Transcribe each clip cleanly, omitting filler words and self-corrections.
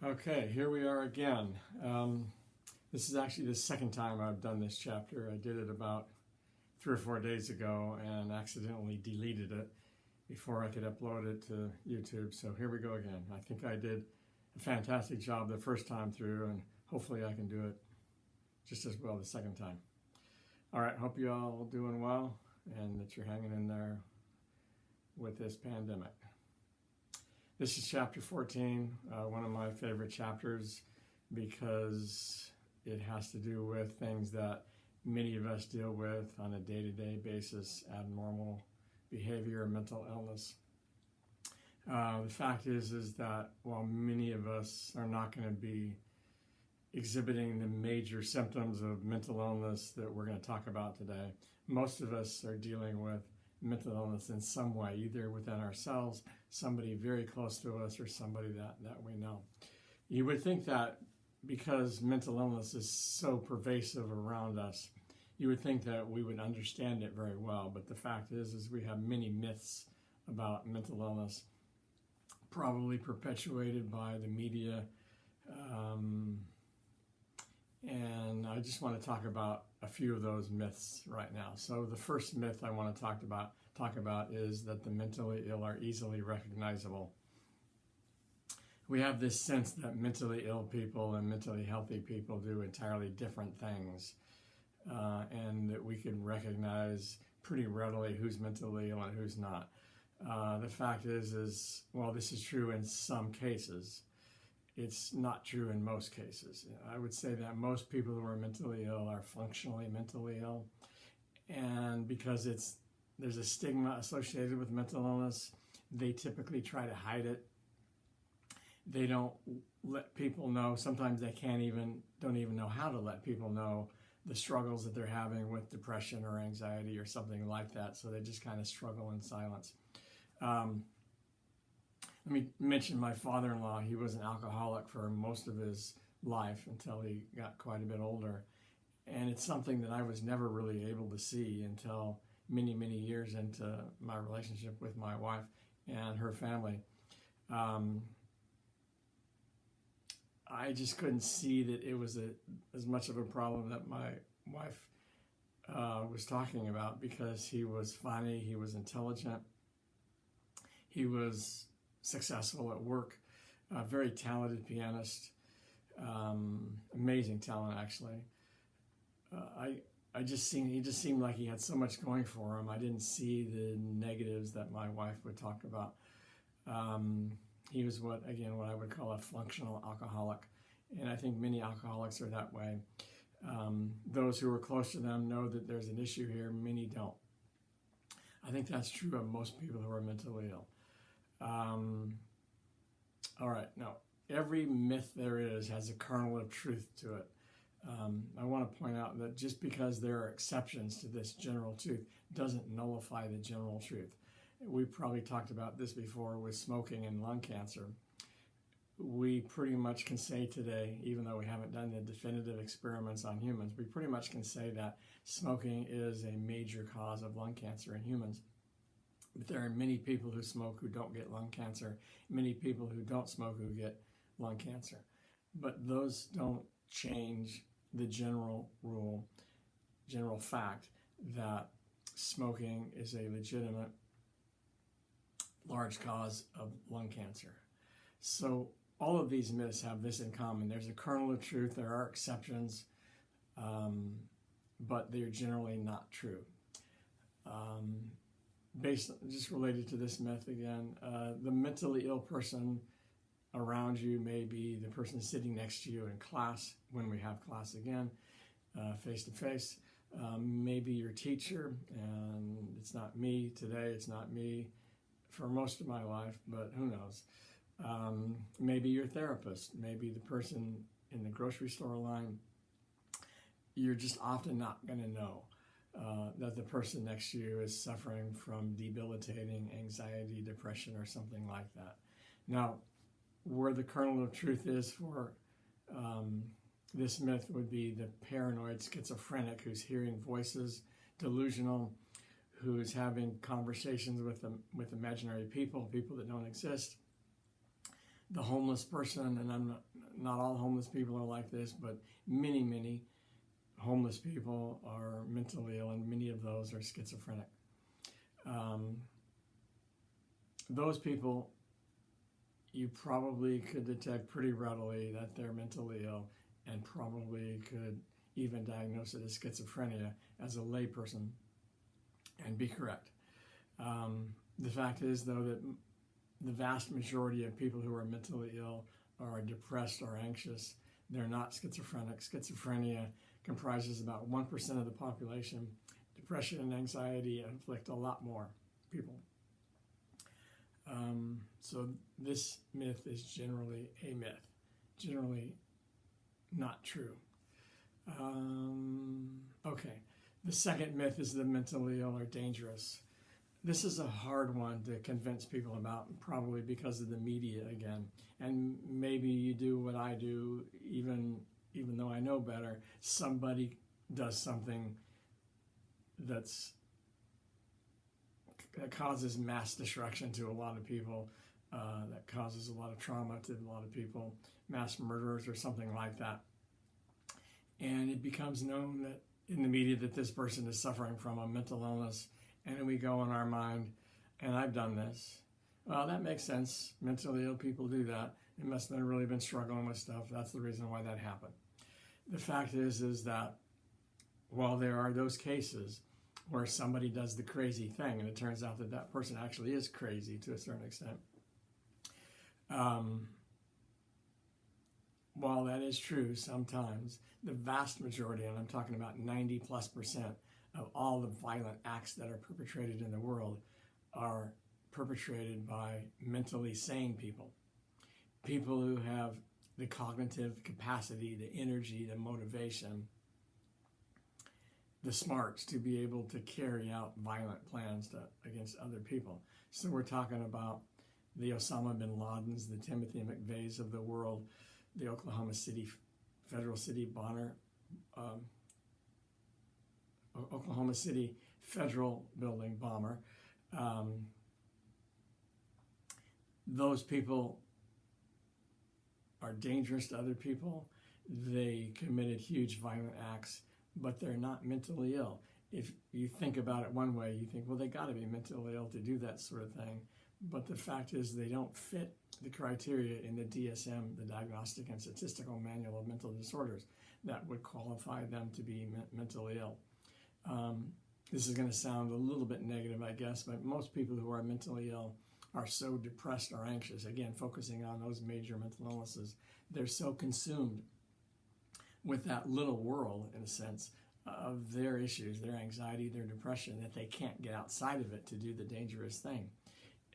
Okay, here we are again. This is actually the second time I've done this chapter. I did it about 3 or 4 days ago and accidentally deleted it before I could upload it to YouTube. So here we go again. I think I did a fantastic job the first time through, and hopefully I can do it just as well the second time. All right, hope you all doing well and that you're hanging in there with this pandemic. This is chapter 14, one of my favorite chapters because it has to do with things that many of us deal with on a day-to-day basis: abnormal behavior and mental illness. The fact is that while many of us are not going to be exhibiting the major symptoms of mental illness that we're going to talk about today, most of us are dealing with mental illness in some way, either within ourselves, somebody very close to us, or somebody that we know. You would think that because mental illness is so pervasive around us, you would think that we would understand it very well, but the fact is we have many myths about mental illness, probably perpetuated by the media, and I just want to talk about a few of those myths right now. So the first myth I want to talk about is that the mentally ill are easily recognizable. We have this sense that mentally ill people and mentally healthy people do entirely different things, and that we can recognize pretty readily who's mentally ill and who's not. The fact is, well, this is true in some cases. It's not true in most cases. I would say that most people who are mentally ill are functionally mentally ill, and because there's a stigma associated with mental illness, they typically try to hide it. They don't let people know. Sometimes they don't even know how to let people know the struggles that they're having with depression or anxiety or something like that, so they just kind of struggle in silence. Let me mention my father-in-law. He was an alcoholic for most of his life until he got quite a bit older. And it's something that I was never really able to see until many, many years into my relationship with my wife and her family. I just couldn't see that it was as much of a problem that my wife was talking about, because he was funny, he was intelligent, he was successful at work, a very talented pianist, amazing talent actually. He just seemed like he had so much going for him. I didn't see the negatives that my wife would talk about. He was what I would call a functional alcoholic, and I think many alcoholics are that way. Those who are close to them know that there's an issue here. Many don't. I think that's true of most people who are mentally ill. All right, now, every myth there is has a kernel of truth to it. I want to point out that just because there are exceptions to this general truth doesn't nullify the general truth. We probably talked about this before with smoking and lung cancer. We pretty much can say today, even though we haven't done the definitive experiments on humans, we pretty much can say that smoking is a major cause of lung cancer in humans. But there are many people who smoke who don't get lung cancer, many people who don't smoke who get lung cancer. But those don't change the general fact that smoking is a legitimate large cause of lung cancer. So all of these myths have this in common. There's a kernel of truth. There are exceptions, but they're generally not true. Just related to this myth again, the mentally ill person around you may be the person sitting next to you in class when we have class again, face to face. Maybe your teacher, and it's not me today, it's not me for most of my life, but who knows. Maybe your therapist, maybe the person in the grocery store line. You're just often not going to know that the person next to you is suffering from debilitating anxiety, depression, or something like that. Now, where the kernel of truth is for this myth would be the paranoid schizophrenic who's hearing voices, delusional, who's having conversations with imaginary people that don't exist, the homeless person, and not all homeless people are like this, but many homeless people are mentally ill, and many of those are schizophrenic. Those people, you probably could detect pretty readily that they're mentally ill, and probably could even diagnose it as schizophrenia as a layperson and be correct. The fact is, though, that the vast majority of people who are mentally ill are depressed or anxious. They're not schizophrenic. Schizophrenia comprises about 1% of the population. Depression and anxiety afflict a lot more people. So this myth is generally a myth, generally not true. Okay, the second myth is the mentally ill are dangerous. This is a hard one to convince people about, probably because of the media again. And maybe you do what I do, even though I know better. Somebody does something that causes mass destruction to a lot of people, that causes a lot of trauma to a lot of people, mass murderers or something like that. And it becomes known that in the media that this person is suffering from a mental illness, and then we go in our mind, and I've done this. Well, that makes sense. Mentally ill people do that. They must have really been struggling with stuff. That's the reason why that happened. The fact is that while there are those cases where somebody does the crazy thing, and it turns out that that person actually is crazy to a certain extent, while that is true sometimes, the vast majority, and I'm talking about 90+% of all the violent acts that are perpetrated in the world, are perpetrated by mentally sane people. People who have the cognitive capacity, the energy, the motivation, the smarts to be able to carry out violent plans against other people. So we're talking about the Osama bin Ladens, the Timothy McVeighs of the world, the Oklahoma City Federal City bomber, Oklahoma City Federal Building bomber. Those people are dangerous to other people. They committed huge violent acts, but they're not mentally ill. If you think about it one way, you think, well, they got to be mentally ill to do that sort of thing. But the fact is they don't fit the criteria in the DSM, the Diagnostic and Statistical Manual of Mental Disorders, that would qualify them to be mentally ill. This is going to sound a little bit negative, I guess, but most people who are mentally ill are so depressed or anxious, again, focusing on those major mental illnesses, they're so consumed with that little world, in a sense, of their issues, their anxiety, their depression, that they can't get outside of it to do the dangerous thing.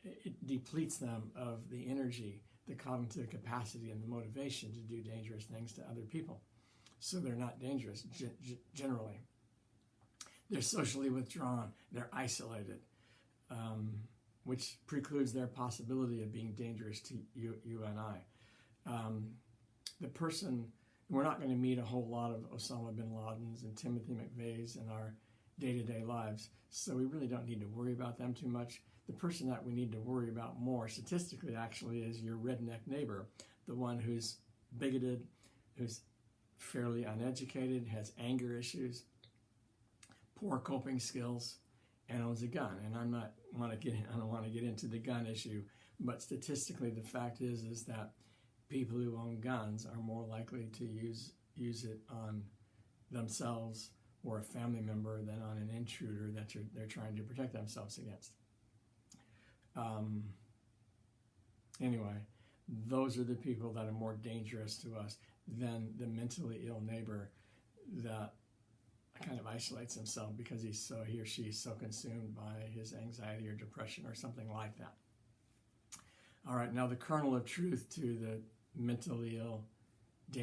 It depletes them of the energy, the cognitive capacity, and the motivation to do dangerous things to other people. So they're not dangerous, generally. They're socially withdrawn, they're isolated, which precludes their possibility of being dangerous to you and I. The person, we're not going to meet a whole lot of Osama bin Ladens and Timothy McVeighs in our day-to-day lives, so we really don't need to worry about them too much. The person that we need to worry about more statistically actually is your redneck neighbor, the one who's bigoted, who's fairly uneducated, has anger issues, poor coping skills, and owns a gun. And I don't want to get into the gun issue, but statistically the fact is that people who own guns are more likely to use it on themselves or a family member than on an intruder that they're trying to protect themselves against. Anyway, those are the people that are more dangerous to us than the mentally ill neighbor that kind of isolates himself because he or she is so consumed by his anxiety or depression or something like that. All right, now the kernel of truth to the mentally ill, the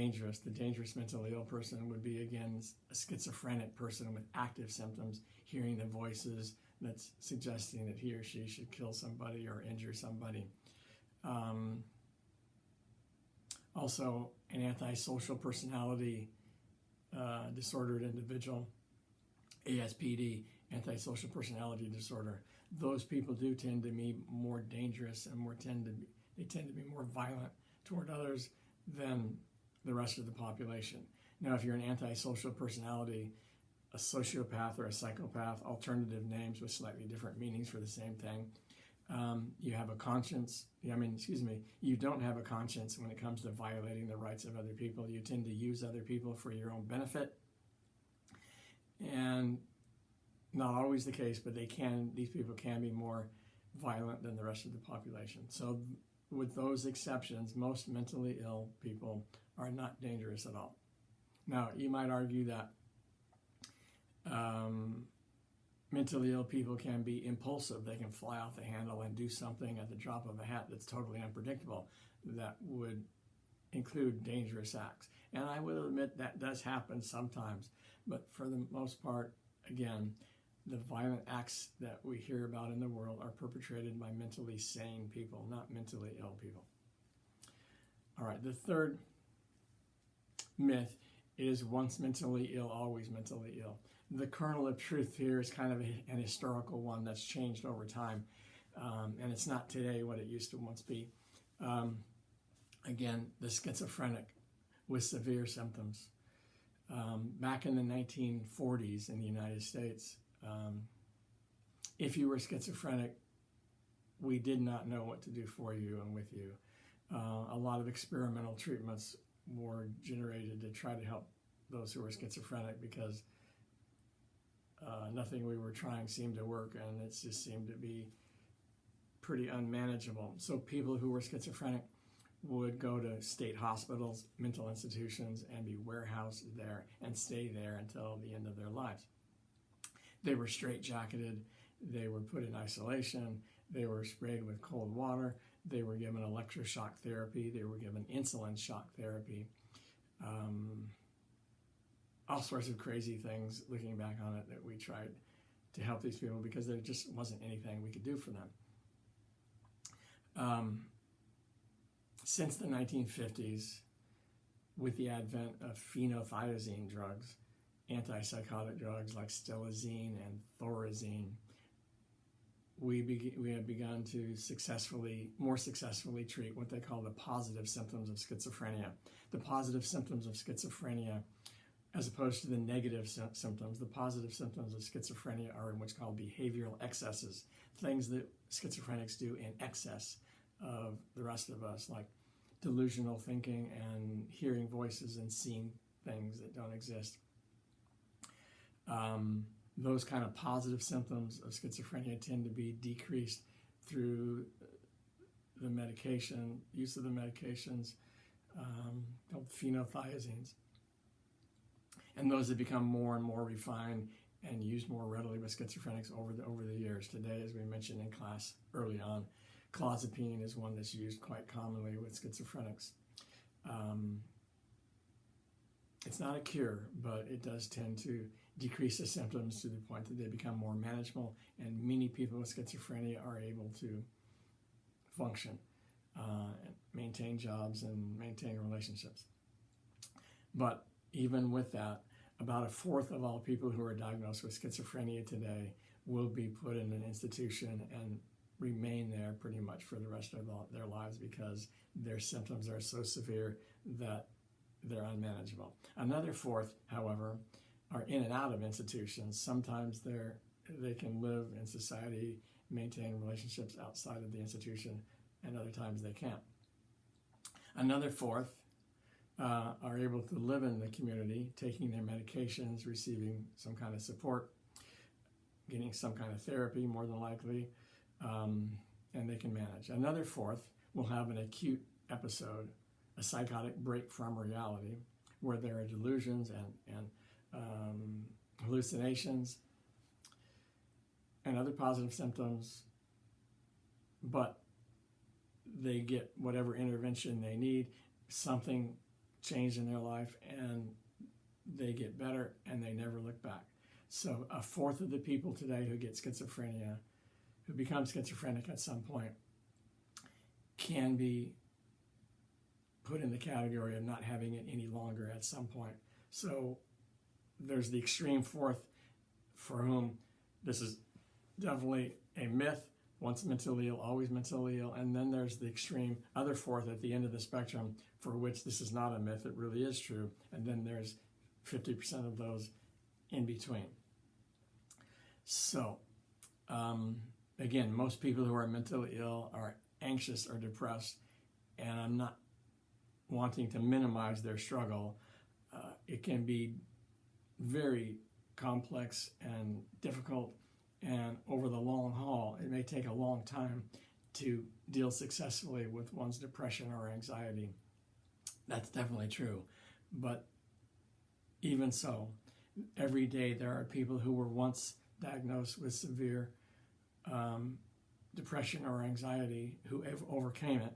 dangerous mentally ill person would be, again, a schizophrenic person with active symptoms, hearing the voices that's suggesting that he or she should kill somebody or injure somebody. Also, an antisocial personality disordered individual, ASPD, antisocial personality disorder. Those people do tend to be more dangerous and they tend to be more violent toward others than the rest of the population. Now, if you're an antisocial personality, a sociopath or a psychopath, alternative names with slightly different meanings for the same thing. You have a conscience. You don't have a conscience when it comes to violating the rights of other people. You tend to use other people for your own benefit. And not always the case, but these people can be more violent than the rest of the population. So with those exceptions, most mentally ill people are not dangerous at all. Now, you might argue that mentally ill people can be impulsive. They can fly off the handle and do something at the drop of a hat that's totally unpredictable. That would include dangerous acts. And I will admit that does happen sometimes. But for the most part, again, the violent acts that we hear about in the world are perpetrated by mentally sane people, not mentally ill people. All right, the third myth is once mentally ill, always mentally ill. The kernel of truth here is kind of an historical one that's changed over time, and it's not today what it used to once be. Again, the schizophrenic with severe symptoms. Back in the 1940s in the United States, if you were schizophrenic, we did not know what to do for you and with you. A lot of experimental treatments were generated to try to help those who were schizophrenic because nothing we were trying seemed to work, and it just seemed to be pretty unmanageable. So people who were schizophrenic would go to state hospitals, mental institutions, and be warehoused there and stay there until the end of their lives. They were straitjacketed, they were put in isolation, they were sprayed with cold water, they were given electroshock therapy, they were given insulin shock therapy, all sorts of crazy things, looking back on it, that we tried to help these people because there just wasn't anything we could do for them. Since the 1950s, with the advent of phenothiazine drugs, antipsychotic drugs like stilazine and thorazine, we have begun to more successfully treat what they call the positive symptoms of schizophrenia. The positive symptoms of schizophrenia, as opposed to the negative symptoms, the positive symptoms of schizophrenia are in what's called behavioral excesses, things that schizophrenics do in excess of the rest of us, like delusional thinking and hearing voices and seeing things that don't exist. Those kind of positive symptoms of schizophrenia tend to be decreased through the medication, use of the medications called phenothiazines. And those have become more and more refined and used more readily with schizophrenics over the years. Today, as we mentioned in class early on, clozapine is one that's used quite commonly with schizophrenics. It's not a cure, but it does tend to decrease the symptoms to the point that they become more manageable, and many people with schizophrenia are able to function, maintain jobs, and maintain relationships. But even with that, about a fourth of all people who are diagnosed with schizophrenia today will be put in an institution and remain there pretty much for the rest of their lives because their symptoms are so severe that they're unmanageable. Another fourth, however, are in and out of institutions. Sometimes they can live in society, maintain relationships outside of the institution, and other times they can't. Another fourth are able to live in the community, taking their medications, receiving some kind of support, getting some kind of therapy, more than likely, and they can manage. Another fourth will have an acute episode, a psychotic break from reality, where there are delusions and hallucinations and other positive symptoms, but they get whatever intervention they need, something changed in their life, and they get better and they never look back. So a fourth of the people today who get schizophrenia, who become schizophrenic at some point, can be put in the category of not having it any longer at some point. So there's the extreme fourth for whom this is definitely a myth, once mentally ill, always mentally ill, and then there's the extreme other fourth at the end of the spectrum for which this is not a myth, it really is true, and then there's 50% of those in between. So, again, most people who are mentally ill are anxious or depressed, and I'm not wanting to minimize their struggle. It can be very complex and difficult, and over the long haul, it may take a long time to deal successfully with one's depression or anxiety. That's definitely true. But even so, every day there are people who were once diagnosed with severe depression or anxiety who have overcame it,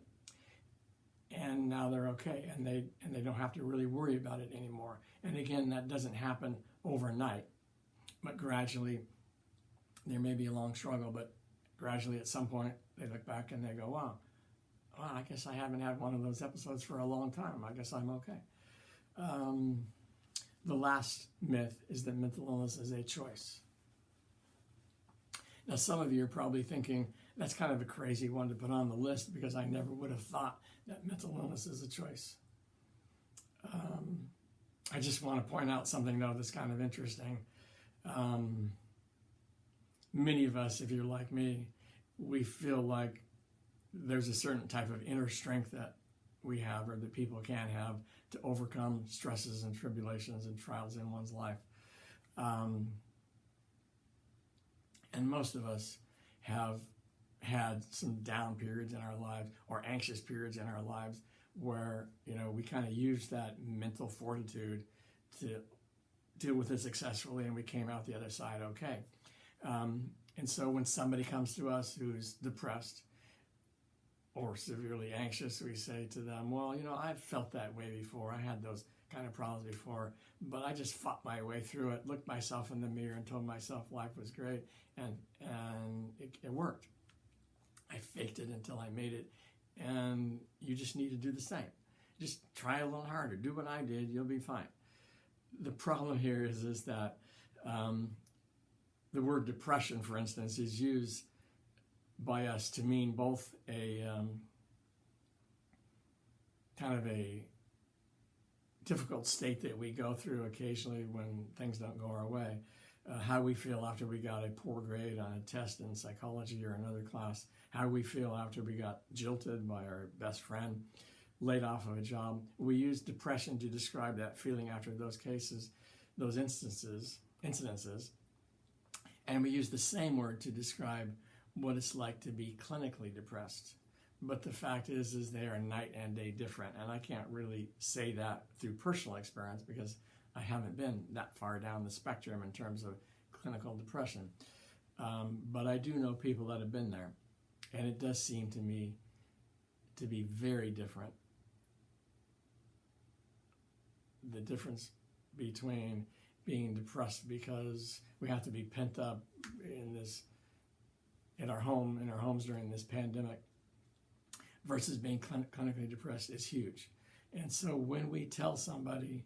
and now they're okay, and they don't have to really worry about it anymore. And again, that doesn't happen overnight, but gradually, there may be a long struggle, but gradually at some point they look back and they go, wow, I guess I haven't had one of those episodes for a long time. I guess I'm okay. The last myth is that mental illness is a choice. Now, some of you are probably thinking, that's kind of a crazy one to put on the list, because I never would have thought that mental illness is a choice. I just want to point out something, though, that's kind of interesting. Many of us, if you're like me, we feel like there's a certain type of inner strength that we have, or that people can have, to overcome stresses and tribulations and trials in one's life. And most of us have had some down periods in our lives, or anxious periods in our lives, where, we kind of used that mental fortitude to deal with it successfully, and we came out the other side okay. And so when somebody comes to us who's depressed or severely anxious, we say to them, well, I've felt that way before. I had those kind of problems before, but I just fought my way through it, looked myself in the mirror and told myself life was great, and it worked. I faked it until I made it, and you just need to do the same. Just try a little harder. Do what I did. You'll be fine. The problem here is that the word depression, for instance, is used by us to mean both a kind of a difficult state that we go through occasionally when things don't go our way, how we feel after we got a poor grade on a test in psychology or another class, how we feel after we got jilted by our best friend, laid off of a job. We use depression to describe that feeling after those cases, those incidences, and we use the same word to describe what it's like to be clinically depressed. But the fact is they are night and day different, and I can't really say that through personal experience because I haven't been that far down the spectrum in terms of clinical depression. But I do know people that have been there, and it does seem to me to be very different. The difference between being depressed because we have to be pent up in our homes during this pandemic versus being clinically depressed is huge. And so when we tell somebody,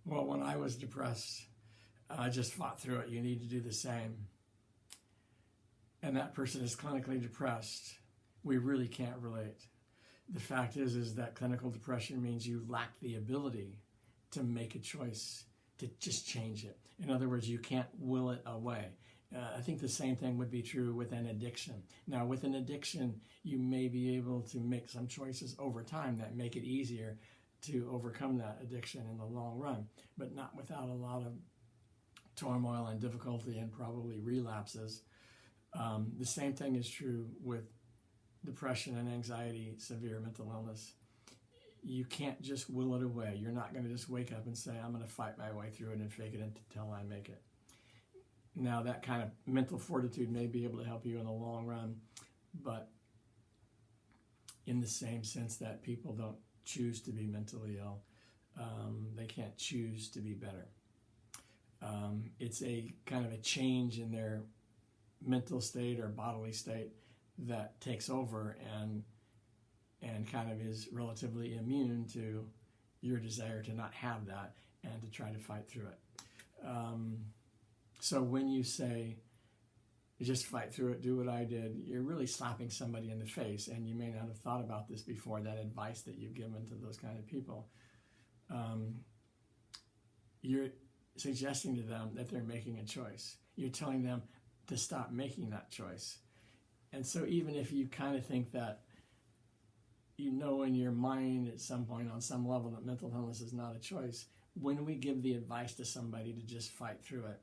well, when I was depressed, I just fought through it, you need to do the same, and that person is clinically depressed, we really can't relate. The fact is that clinical depression means you lack the ability to make a choice, to just change it. In other words, you can't will it away. I think the same thing would be true with an addiction. Now, with an addiction, you may be able to make some choices over time that make it easier to overcome that addiction in the long run, but not without a lot of turmoil and difficulty and probably relapses. The same thing is true with depression and anxiety, severe mental illness. You can't just will it away. You're not going to just wake up and say, I'm going to fight my way through it and fake it until I make it. Now, that kind of mental fortitude may be able to help you in the long run, but in the same sense that people don't choose to be mentally ill, they can't choose to be better. It's a kind of a change in their mental state or bodily state that takes over and kind of is relatively immune to your desire to not have that and to try to fight through it. So when you say, you just fight through it, do what I did, you're really slapping somebody in the face, and you may not have thought about this before, that advice that you've given to those kind of people. You're suggesting to them that they're making a choice. You're telling them to stop making that choice. And so even if you kind of think that, you know in your mind at some point on some level that mental illness is not a choice, when we give the advice to somebody to just fight through it,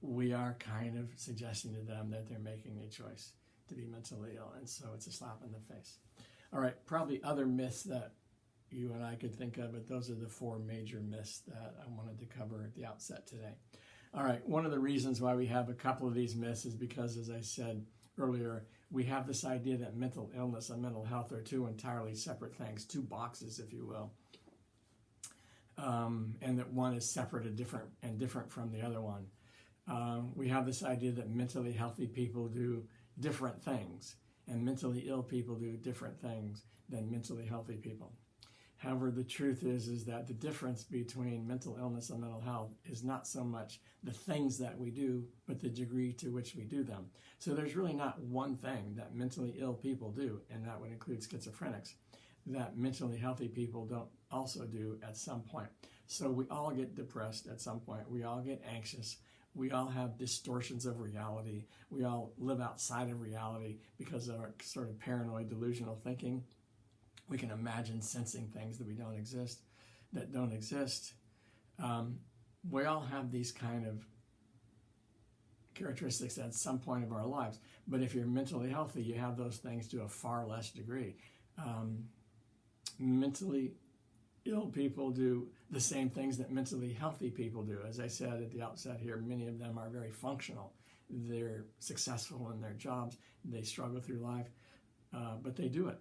we are kind of suggesting to them that they're making a choice to be mentally ill. And so it's a slap in the face. All right, probably other myths that you and I could think of, but those are the 4 major myths that I wanted to cover at the outset today. All right, one of the reasons why we have a couple of these myths is because, as I said earlier, we have this idea that mental illness and mental health are 2 entirely separate things, 2 boxes, if you will, and that one is separate and different from the other one. We have this idea that mentally healthy people do different things, and mentally ill people do different things than mentally healthy people. However, the truth is that the difference between mental illness and mental health is not so much the things that we do, but the degree to which we do them. So there's really not one thing that mentally ill people do, and that would include schizophrenics, that mentally healthy people don't also do at some point. So we all get depressed at some point. We all get anxious. We all have distortions of reality. We all live outside of reality because of our sort of paranoid delusional thinking. We can imagine sensing things that don't exist. We all have these kind of characteristics at some point of our lives. But if you're mentally healthy, you have those things to a far less degree. Mentally ill people do the same things that mentally healthy people do. As I said at the outset here, many of them are very functional. They're successful in their jobs. They struggle through life, but they do it.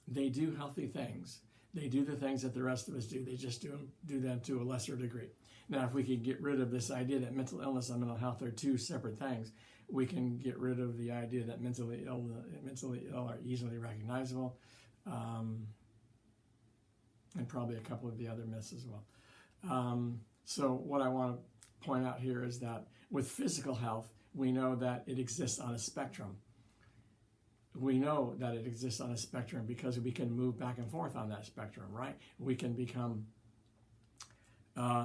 They do healthy things. They do the things that the rest of us do. They just do them to a lesser degree. Now, if we could get rid of this idea that mental illness and mental health are 2 separate things, we can get rid of the idea that mentally ill are easily recognizable, and probably a couple of the other myths as well. So what I want to point out here is that with physical health, we know that it exists on a spectrum. We know that it exists on a spectrum because we can move back and forth on that spectrum, right? We can become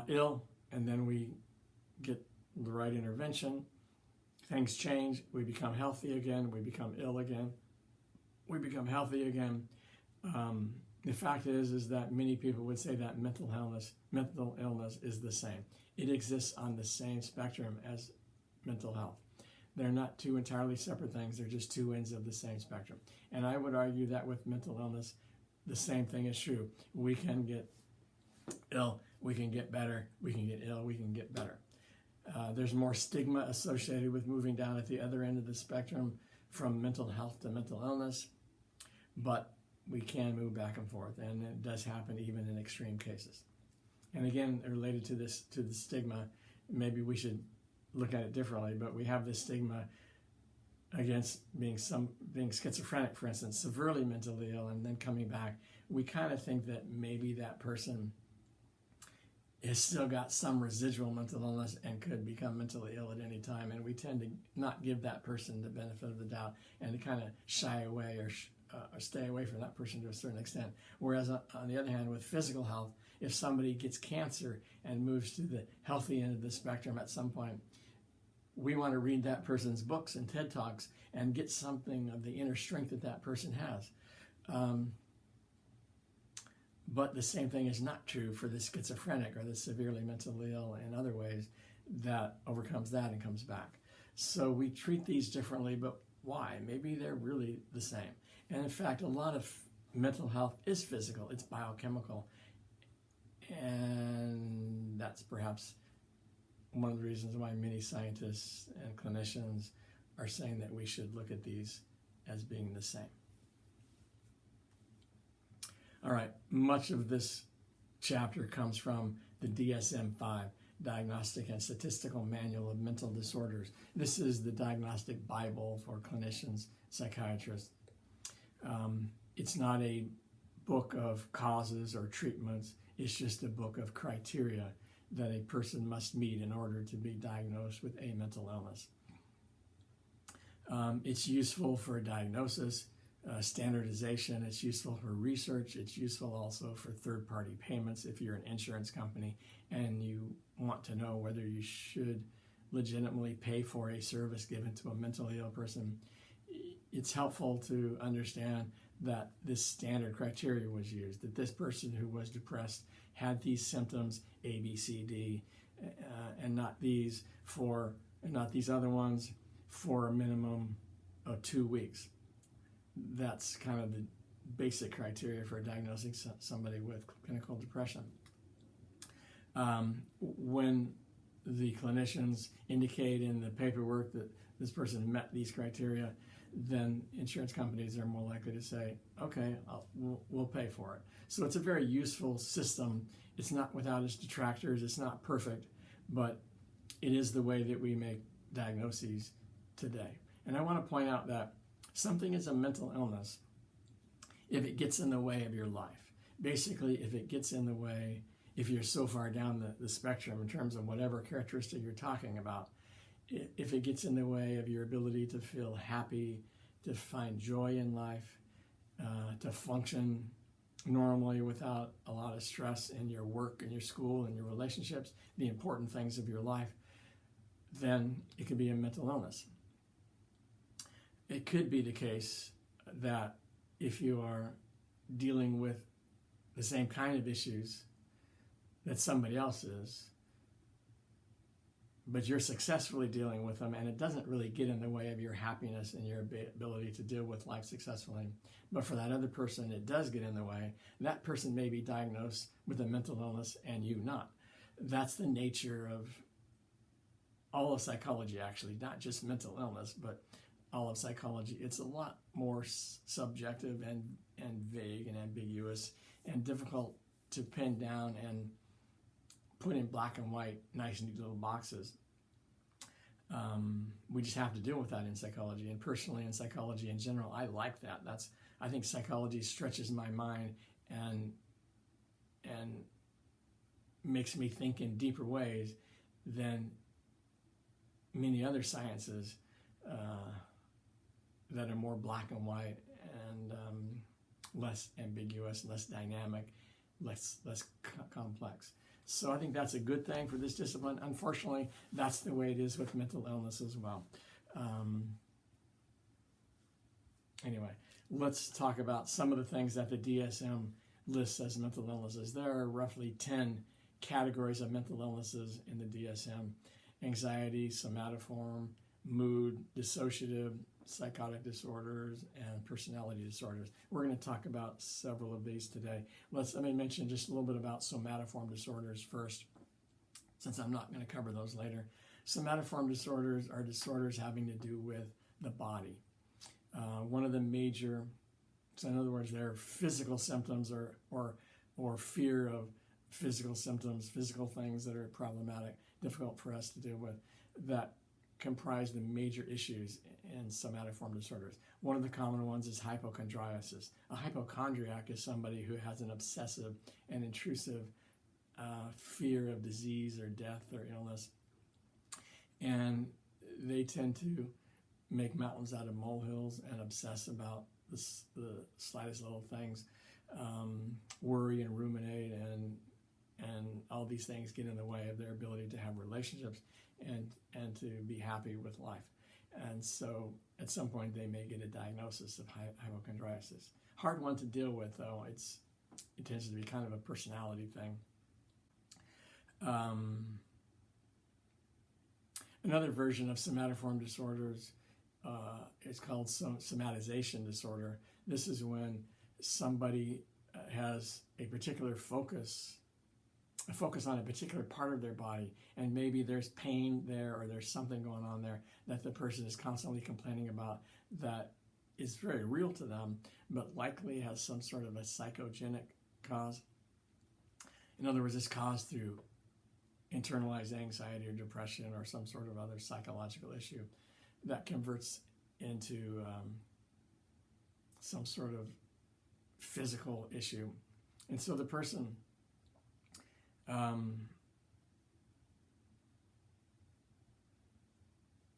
ill, and then we get the right intervention. Things change. We become healthy again. We become ill again. We become healthy again. The fact is that many people would say that mental illness is the same. It exists on the same spectrum as mental health. They're not 2 entirely separate things. They're just 2 ends of the same spectrum. And I would argue that with mental illness, the same thing is true. We can get ill, we can get better, we can get ill, we can get better. There's more stigma associated with moving down at the other end of the spectrum from mental health to mental illness, but we can move back and forth, and it does happen even in extreme cases. And again, related to the stigma, maybe we should look at it differently, but we have this stigma against being schizophrenic, for instance, severely mentally ill, and then coming back. We kind of think that maybe that person has still got some residual mental illness and could become mentally ill at any time, and we tend to not give that person the benefit of the doubt and to kind of shy away or stay away from that person to a certain extent. Whereas on the other hand, with physical health, if somebody gets cancer and moves to the healthy end of the spectrum at some point, we want to read that person's books and TED Talks and get something of the inner strength that person has. But the same thing is not true for the schizophrenic or the severely mentally ill in other ways that overcomes that and comes back. So we treat these differently, but why? Maybe they're really the same. And in fact, a lot of mental health is physical, it's biochemical. And that's perhaps one of the reasons why many scientists and clinicians are saying that we should look at these as being the same. All right, much of this chapter comes from the DSM-5, Diagnostic and Statistical Manual of Mental Disorders. This is the diagnostic Bible for clinicians, psychiatrists. It's not a book of causes or treatments. It's just a book of criteria that a person must meet in order to be diagnosed with a mental illness. It's useful for diagnosis, standardization. It's useful for research. It's useful also for third-party payments if you're an insurance company and you want to know whether you should legitimately pay for a service given to a mentally ill person. It's helpful to understand that this standard criteria was used, that this person who was depressed had these symptoms, A, B, C, D, and not these other ones for a minimum of 2 weeks. That's kind of the basic criteria for diagnosing somebody with clinical depression. When the clinicians indicate in the paperwork that this person met these criteria, then insurance companies are more likely to say, okay, we'll pay for it. So it's a very useful system. It's not without its detractors. It's not perfect, but it is the way that we make diagnoses today. And I want to point out that something is a mental illness if it gets in the way of your life. Basically, if it gets in the way, if you're so far down the spectrum in terms of whatever characteristic you're talking about, if it gets in the way of your ability to feel happy, to find joy in life, to function normally without a lot of stress in your work and your school and your relationships, the important things of your life, then it could be a mental illness. It could be the case that if you are dealing with the same kind of issues that somebody else is, but you're successfully dealing with them and it doesn't really get in the way of your happiness and your ability to deal with life successfully, but for that other person it does get in the way, that person may be diagnosed with a mental illness and you not. That's the nature of all of psychology, actually, not just mental illness, but all of psychology. It's a lot more subjective and vague and ambiguous and difficult to pin down and put in black and white, nice neat little boxes. We just have to deal with that in psychology, and personally in psychology in general, I like that. I think psychology stretches my mind and makes me think in deeper ways than many other sciences that are more black and white and less ambiguous, less dynamic, less complex. So I think that's a good thing for this discipline. Unfortunately, that's the way it is with mental illness as well. Anyway, let's talk about some of the things that the DSM lists as mental illnesses. There are roughly 10 categories of mental illnesses in the DSM: anxiety, somatoform, mood, dissociative, psychotic disorders, and personality disorders. We're going to talk about several of these today. Let me mention just a little bit about somatoform disorders first, since I'm not going to cover those later. Somatoform disorders are disorders having to do with the body. One of the major, so in other words, they're physical symptoms or fear of physical symptoms, physical things that are problematic, difficult for us to deal with, that comprise the major issues in somatoform disorders. One of the common ones is hypochondriasis. A hypochondriac is somebody who has an obsessive and intrusive fear of disease or death or illness, and they tend to make mountains out of molehills and obsess about the slightest little things, worry and ruminate, and all these things get in the way of their ability to have relationships and to be happy with life. And so at some point they may get a diagnosis of hypochondriasis. Hard one to deal with, though. It tends to be kind of a personality thing. Another version of somatoform disorders is called somatization disorder. This is when somebody has a particular focus on a particular part of their body, and maybe there's pain there or there's something going on there that the person is constantly complaining about that is very real to them, but likely has some sort of a psychogenic cause. In other words, it's caused through internalized anxiety or depression or some sort of other psychological issue that converts into some sort of physical issue. And so the person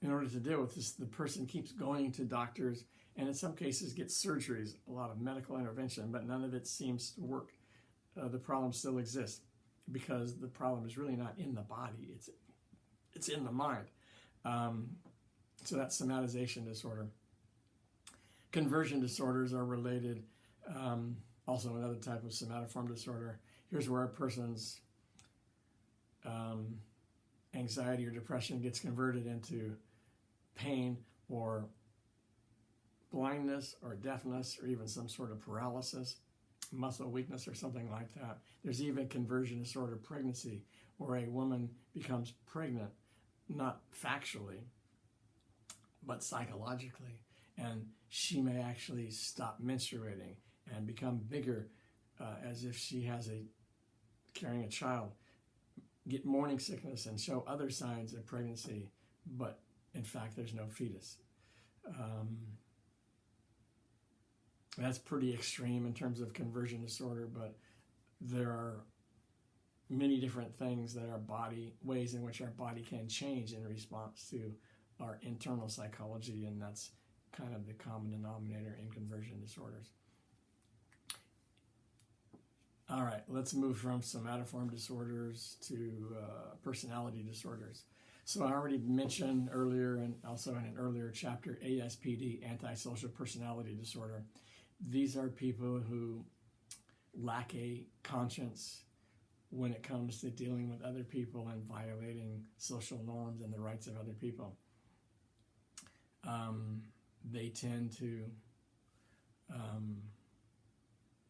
in order to deal with this, the person keeps going to doctors and in some cases gets surgeries, a lot of medical intervention, but none of it seems to work. The problem still exists because the problem is really not in the body, it's in the mind. So that's somatization disorder. Conversion disorders are related, also another type of somatoform disorder. Here's where a person's anxiety or depression gets converted into pain or blindness or deafness or even some sort of paralysis, muscle weakness or something like that. There's even conversion disorder pregnancy, where a woman becomes pregnant, not factually, but psychologically, and she may actually stop menstruating and become bigger as if she has carrying a child, get morning sickness and show other signs of pregnancy, but in fact there's no fetus. That's pretty extreme in terms of conversion disorder, but there are many different things that ways in which our body can change in response to our internal psychology, and that's kind of the common denominator in conversion disorders. All right, let's move from somatoform disorders to personality disorders. So I already mentioned earlier, and also in an earlier chapter, ASPD, antisocial personality disorder. These are people who lack a conscience when it comes to dealing with other people and violating social norms and the rights of other people. They tend to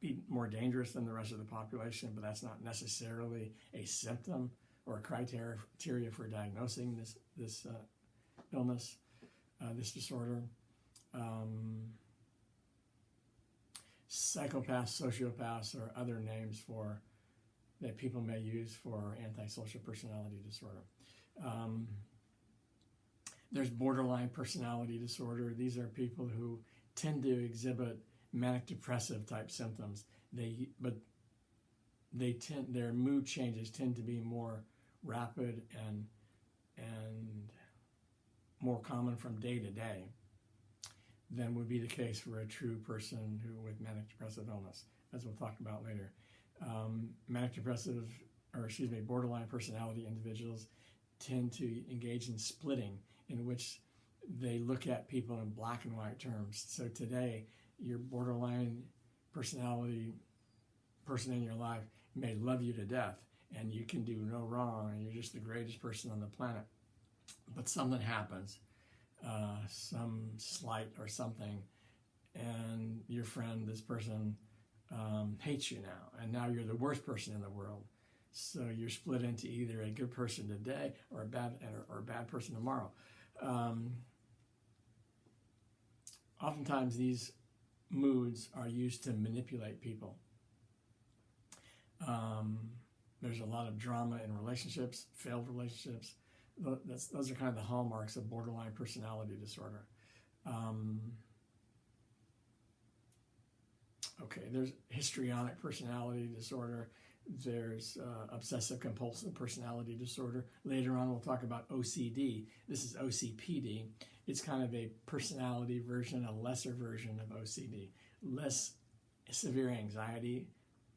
be more dangerous than the rest of the population, but that's not necessarily a symptom or a criteria for diagnosing this illness, this disorder. Psychopaths, sociopaths, or other names that people may use for antisocial personality disorder. There's borderline personality disorder. These are people who tend to exhibit manic depressive type symptoms. Their mood changes tend to be more rapid and more common from day to day than would be the case for a true person with manic depressive illness, as we'll talk about later. Borderline personality individuals tend to engage in splitting, in which they look at people in black and white terms. So today, your borderline personality person in your life may love you to death, and you can do no wrong, and you're just the greatest person on the planet. But something happens, some slight or something, and your friend, this person, hates you now, and now you're the worst person in the world. So you're split into either a good person today or a bad person tomorrow. Oftentimes these moods are used to manipulate people. There's a lot of drama in relationships, failed relationships. Those are kind of the hallmarks of borderline personality disorder. There's histrionic personality disorder. There's obsessive compulsive personality disorder. Later on, we'll talk about OCD. This is OCPD. It's kind of a personality version, a lesser version of OCD. Less severe anxiety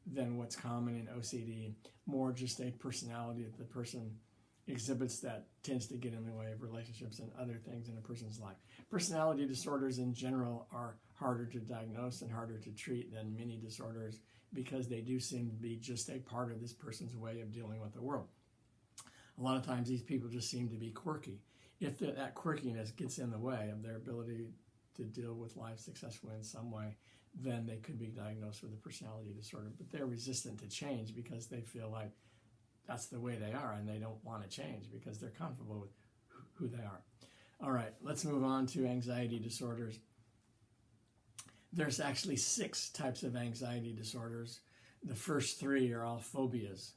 than what's common in OCD. More just a personality that the person exhibits that tends to get in the way of relationships and other things in a person's life. Personality disorders in general are harder to diagnose and harder to treat than many disorders, because they do seem to be just a part of this person's way of dealing with the world. A lot of times these people just seem to be quirky. If that quirkiness gets in the way of their ability to deal with life successfully in some way, then they could be diagnosed with a personality disorder. But they're resistant to change because they feel like that's the way they are, and they don't want to change because they're comfortable with who they are. All right, let's move on to anxiety disorders. There's actually 6 types of anxiety disorders. The first 3 are all phobias.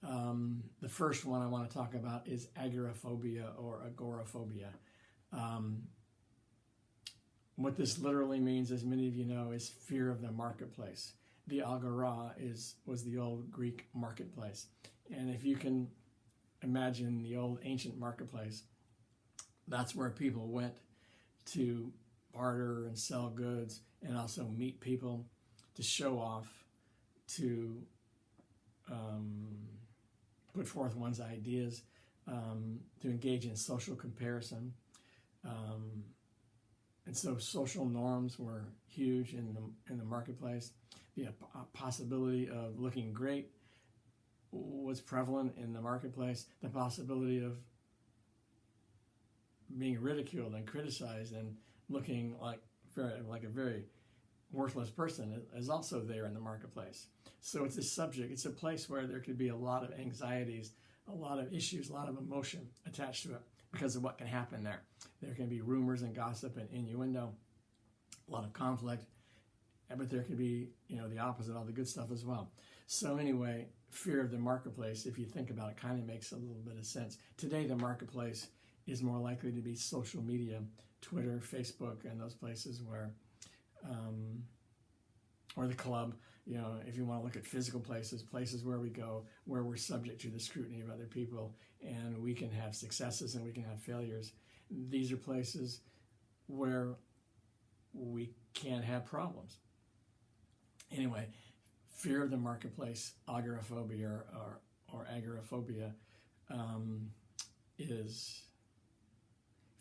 The first one I want to talk about is agoraphobia or agoraphobia. What this literally means, as many of you know, is fear of the marketplace. The agora was the old Greek marketplace. And if you can imagine the old ancient marketplace, That's where people went to barter and sell goods and also meet people, to show off, to put forth one's ideas, to engage in social comparison. And so social norms were huge in the marketplace. The possibility of looking great was prevalent in the marketplace. The possibility of being ridiculed and criticized and looking like a very worthless person is also there in the marketplace. So it's a subject, it's a place where there could be a lot of anxieties, a lot of issues, a lot of emotion attached to it because of what can happen there. There can be rumors and gossip and innuendo, a lot of conflict, but there could be, the opposite, all the good stuff as well. So anyway, fear of the marketplace, if you think about it, kind of makes a little bit of sense. Today, the marketplace is more likely to be social media, Twitter, Facebook, and those places where, or the club, if you want to look at physical places where we go, where we're subject to the scrutiny of other people, and we can have successes and we can have failures. These are places where we can have problems. Anyway, fear of the marketplace, agoraphobia or agoraphobia, is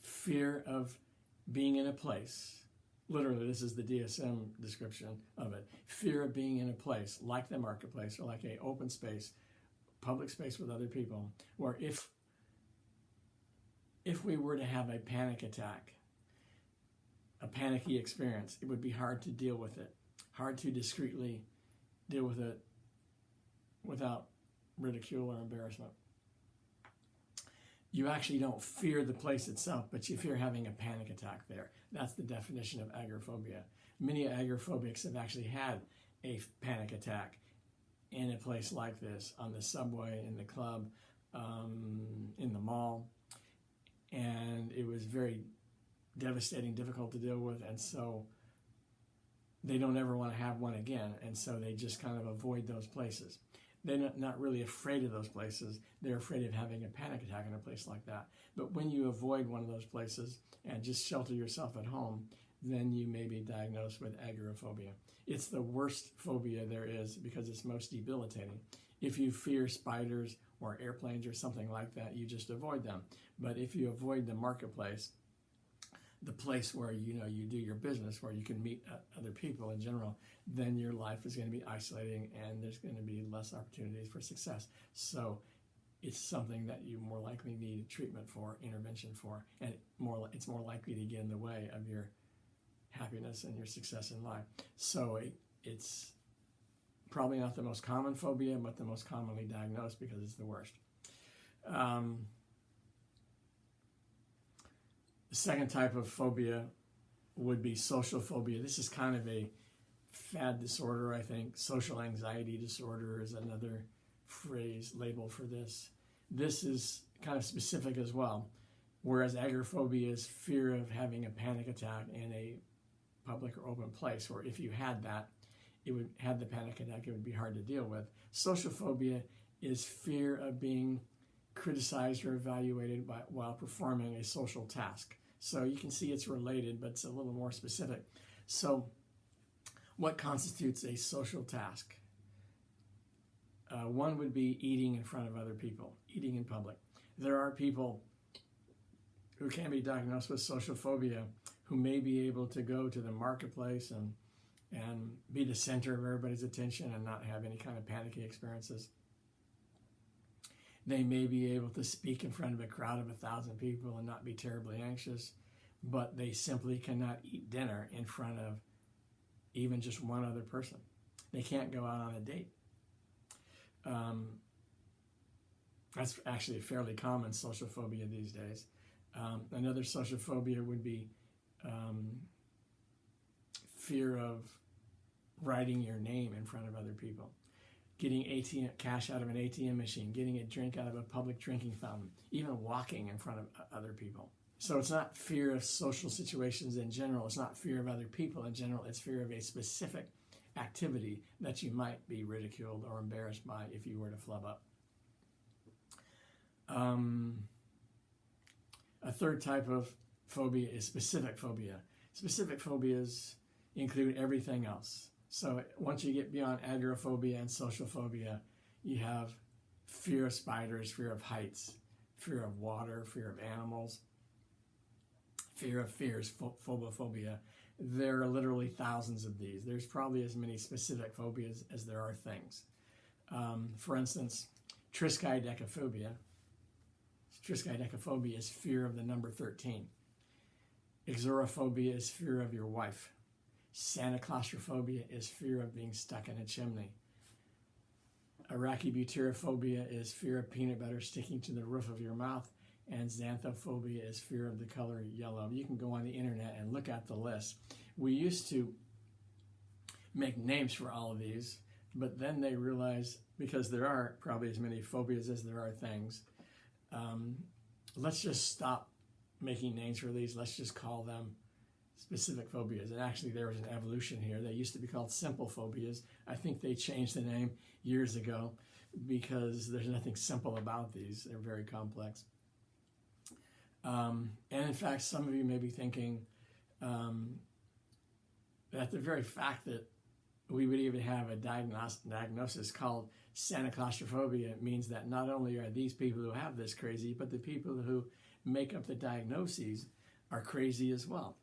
fear of being in a place. Literally, this is the DSM description of it. Fear of being in a place like the marketplace or like an open space, public space with other people, where if we were to have a panic attack, a panicky experience, it would be hard to deal with it, hard to discreetly deal with it without ridicule or embarrassment. You actually don't fear the place itself, but you fear having a panic attack there. That's the definition of agoraphobia. Many agoraphobics have actually had a panic attack in a place like this, on the subway, in the club, in the mall. And it was very devastating, difficult to deal with, and so they don't ever want to have one again, and so they just kind of avoid those places. They're not really afraid of those places. They're afraid of having a panic attack in a place like that. But when you avoid one of those places and just shelter yourself at home, then you may be diagnosed with agoraphobia. It's the worst phobia there is because it's most debilitating. If you fear spiders or airplanes or something like that, you just avoid them. But if you avoid the marketplace, the place where you do your business, where you can meet other people in general, then your life is going to be isolating and there's going to be less opportunities for success. So it's something that you more likely need treatment for, intervention for, and it's more likely to get in the way of your happiness and your success in life. So it's probably not the most common phobia, but the most commonly diagnosed because it's the worst. The second type of phobia would be social phobia. This is kind of a fad disorder, I think. Social anxiety disorder is another label for this. This is kind of specific as well, whereas agoraphobia is fear of having a panic attack in a public or open place, where if you had that, had the panic attack, it would be hard to deal with. Social phobia is fear of being criticized or evaluated while performing a social task. So you can see it's related, but it's a little more specific. So what constitutes a social task? One would be eating in front of other people, eating in public. There are people who can be diagnosed with social phobia who may be able to go to the marketplace and be the center of everybody's attention and not have any kind of panicky experiences. They may be able to speak in front of a crowd of 1,000 people and not be terribly anxious, but they simply cannot eat dinner in front of even just one other person. They can't go out on a date. That's actually a fairly common social phobia these days. Another social phobia would be fear of writing your name in front of other people. Getting cash out of an ATM machine, getting a drink out of a public drinking fountain, even walking in front of other people. So it's not fear of social situations in general. It's not fear of other people in general. It's fear of a specific activity that you might be ridiculed or embarrassed by if you were to flub up. A third type of phobia is specific phobia. Specific phobias include everything else. So once you get beyond agoraphobia and social phobia, you have fear of spiders, fear of heights, fear of water, fear of animals, fear of fears, phobophobia. There are literally thousands of these. There's probably as many specific phobias as there are things. For instance, triskaidekaphobia. Triskaidekaphobia is fear of the number 13. Exorophobia is fear of your wife. Sanaclaustrophobia is fear of being stuck in a chimney. Arachibutyrophobia is fear of peanut butter sticking to the roof of your mouth. And xanthophobia is fear of the color yellow. You can go on the internet and look at the list. We used to make names for all of these, but then they realized, because there are probably as many phobias as there are things, let's just stop making names for these. Let's just call them specific phobias. And actually there was an evolution here. They used to be called simple phobias. I think they changed the name years ago because there's nothing simple about these. They're very complex. And in fact, some of you may be thinking that the very fact that we would even have a diagnosis called sanaclaustrophobia means that not only are these people who have this crazy, but the people who make up the diagnoses are crazy as well.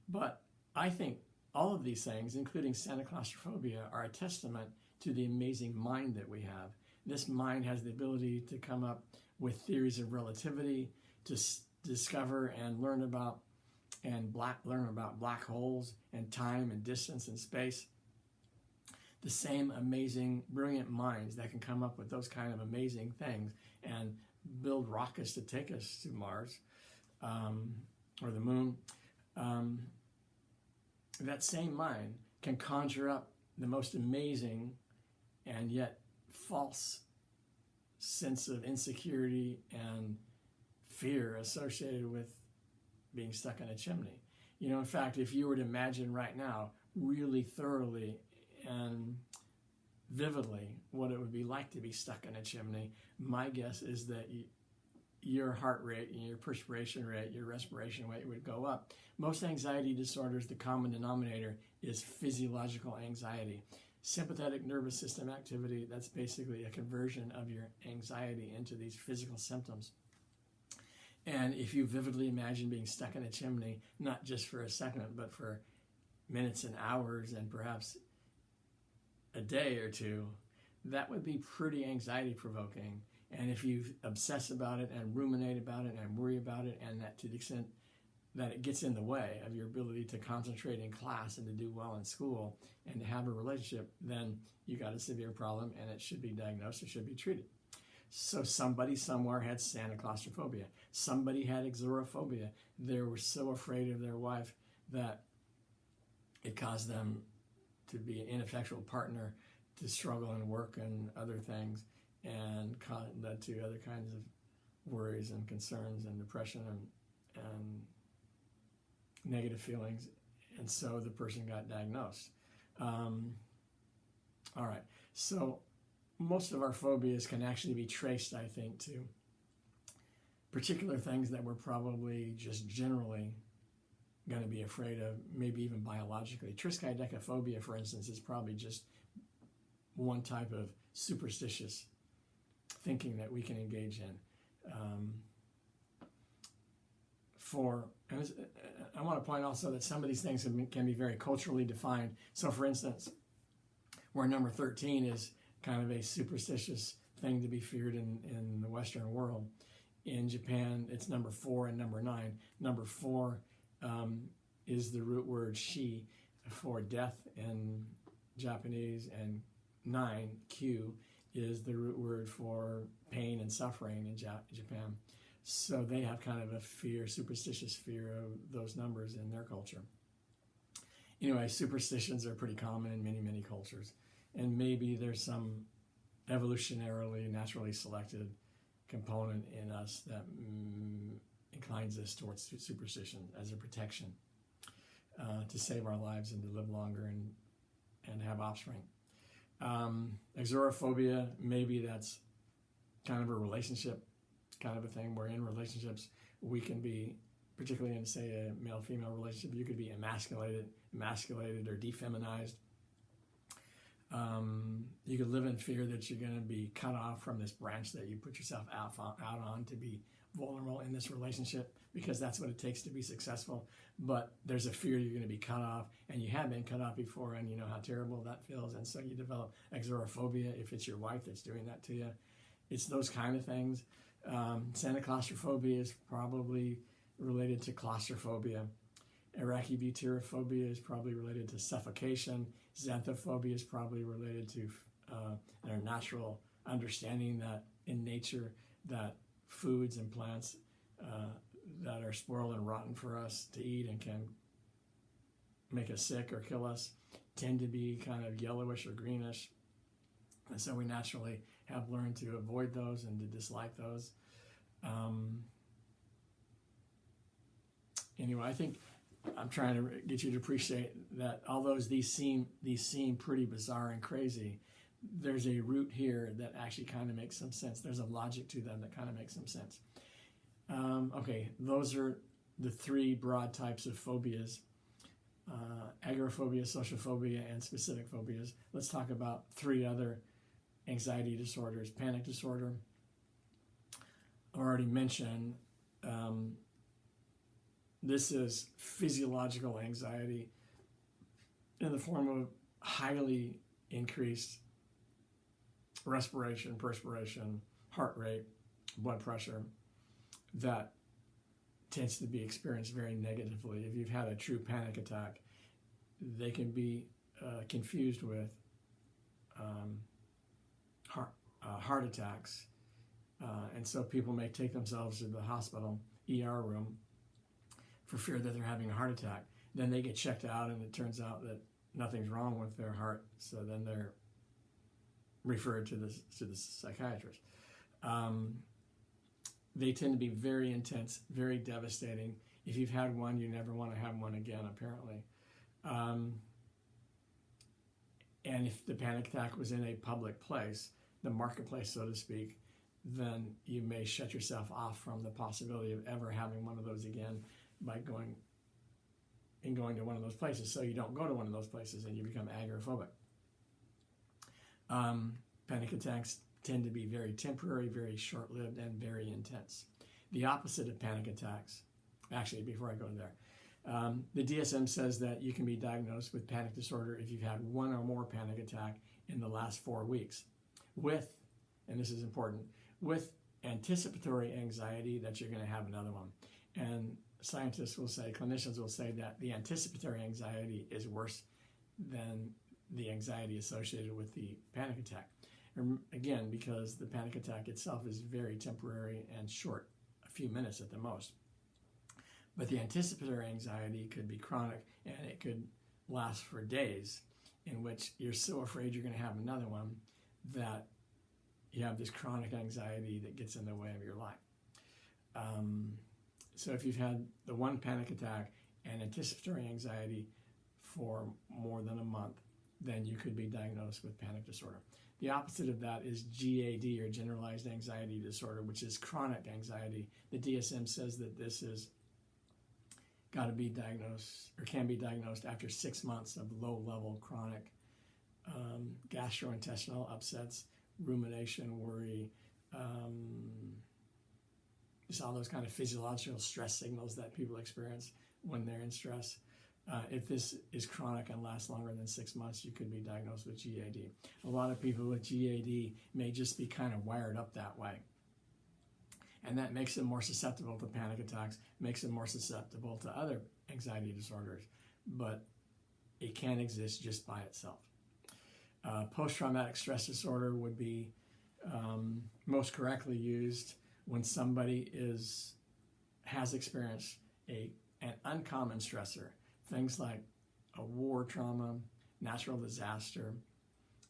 But I think all of these things, including sanaclaustrophobia, are a testament to the amazing mind that we have. This mind has the ability to come up with theories of relativity, to discover and learn about black holes and time and distance and space. The same amazing, brilliant minds that can come up with those kind of amazing things and build rockets to take us to Mars or the moon. That same mind can conjure up the most amazing and yet false sense of insecurity and fear associated with being stuck in a chimney. You know, in fact, if you were to imagine right now really thoroughly and vividly what it would be like to be stuck in a chimney, my guess is that your heart rate and your perspiration rate, your respiration rate would go up. Most anxiety disorders, the common denominator is physiological anxiety. Sympathetic nervous system activity, that's basically a conversion of your anxiety into these physical symptoms. And if you vividly imagine being stuck in a chimney, not just for a second, but for minutes and hours and perhaps a day or two, that would be pretty anxiety provoking. And if you obsess about it and ruminate about it and worry about it, and that to the extent that it gets in the way of your ability to concentrate in class and to do well in school and to have a relationship, then you got a severe problem and it should be diagnosed, it should be treated. So somebody somewhere had sanaclaustrophobia. Somebody had exorophobia. They were so afraid of their wife that it caused them to be an ineffectual partner, to struggle in work and other things, and led to other kinds of worries and concerns and depression and negative feelings. And so the person got diagnosed. All right, so most of our phobias can actually be traced, I think, to particular things that we're probably just generally going to be afraid of, maybe even biologically. Triskaidekaphobia, for instance, is probably just one type of superstitious thinking that we can engage in. I want to point also that some of these things can be very culturally defined. So, for instance, where number 13 is kind of a superstitious thing to be feared in the Western world, in Japan, it's number 4 and number 9. Number 4 is the root word shi for death in Japanese, and 9, Q, is the root word for pain and suffering in Japan. So they have kind of a superstitious fear of those numbers in their culture. Anyway, superstitions are pretty common in many, many cultures. And maybe there's some evolutionarily, naturally selected component in us that inclines us towards superstition as a protection to save our lives and to live longer and have offspring. Exorophobia, maybe that's kind of a relationship kind of a thing. We're in relationships we can be, particularly in, say, a male-female relationship, you could be emasculated or defeminized. You could live in fear that you're going to be cut off from this branch that you put yourself out on to be vulnerable in this relationship, because that's what it takes to be successful. But there's a fear you're going to be cut off, and you have been cut off before, and you know how terrible that feels, and so you develop exorophobia if it's your wife that's doing that to you. It's those kind of things. Claustrophobia is probably related to claustrophobia. Arachibutyrophobia is probably related to suffocation. Xanthophobia is probably related to our natural understanding that in nature that foods and plants that are spoiled and rotten for us to eat and can make us sick or kill us tend to be kind of yellowish or greenish. And so we naturally have learned to avoid those and to dislike those. Anyway, I think I'm trying to get you to appreciate that although these seem pretty bizarre and crazy, there's a root here that actually kind of makes some sense. There's a logic to them that kind of makes some sense. Okay, those are the three broad types of phobias: agoraphobia, social phobia, and specific phobias. Let's talk about three other anxiety disorders. Panic disorder, I already mentioned. This is physiological anxiety in the form of highly increased respiration, perspiration, heart rate, blood pressure that tends to be experienced very negatively. If you've had a true panic attack, they can be confused with heart attacks. And so people may take themselves to the hospital ER room for fear that they're having a heart attack. Then they get checked out and it turns out that nothing's wrong with their heart. So then they're referred to the psychiatrist. They tend to be very intense, very devastating. If you've had one, you never want to have one again, apparently. And if the panic attack was in a public place, the marketplace, so to speak, then you may shut yourself off from the possibility of ever having one of those again by going to one of those places. So you don't go to one of those places and you become agoraphobic. Panic attacks tend to be very temporary, very short-lived, and very intense. The opposite of panic attacks, actually, before I go there, the DSM says that you can be diagnosed with panic disorder if you've had one or more panic attack in the last 4 weeks with, and this is important, with anticipatory anxiety that you're going to have another one. And scientists will say, clinicians will say that the anticipatory anxiety is worse than the anxiety associated with the panic attack. And again, because the panic attack itself is very temporary and short, a few minutes at the most. But the anticipatory anxiety could be chronic and it could last for days, in which you're so afraid you're going to have another one that you have this chronic anxiety that gets in the way of your life. So if you've had the one panic attack and anticipatory anxiety for more than a month, then you could be diagnosed with panic disorder. The opposite of that is GAD, or generalized anxiety disorder, which is chronic anxiety. The DSM says that this is got to be diagnosed, or can be diagnosed, after 6 months of low-level chronic gastrointestinal upsets, rumination, worry, just all those kind of physiological stress signals that people experience when they're in stress. If this is chronic and lasts longer than 6 months, you could be diagnosed with GAD. A lot of people with GAD may just be kind of wired up that way. And that makes them more susceptible to panic attacks, makes them more susceptible to other anxiety disorders, but it can exist just by itself. Post-traumatic stress disorder would be most correctly used when somebody has experienced an uncommon stressor, things like a war trauma, natural disaster,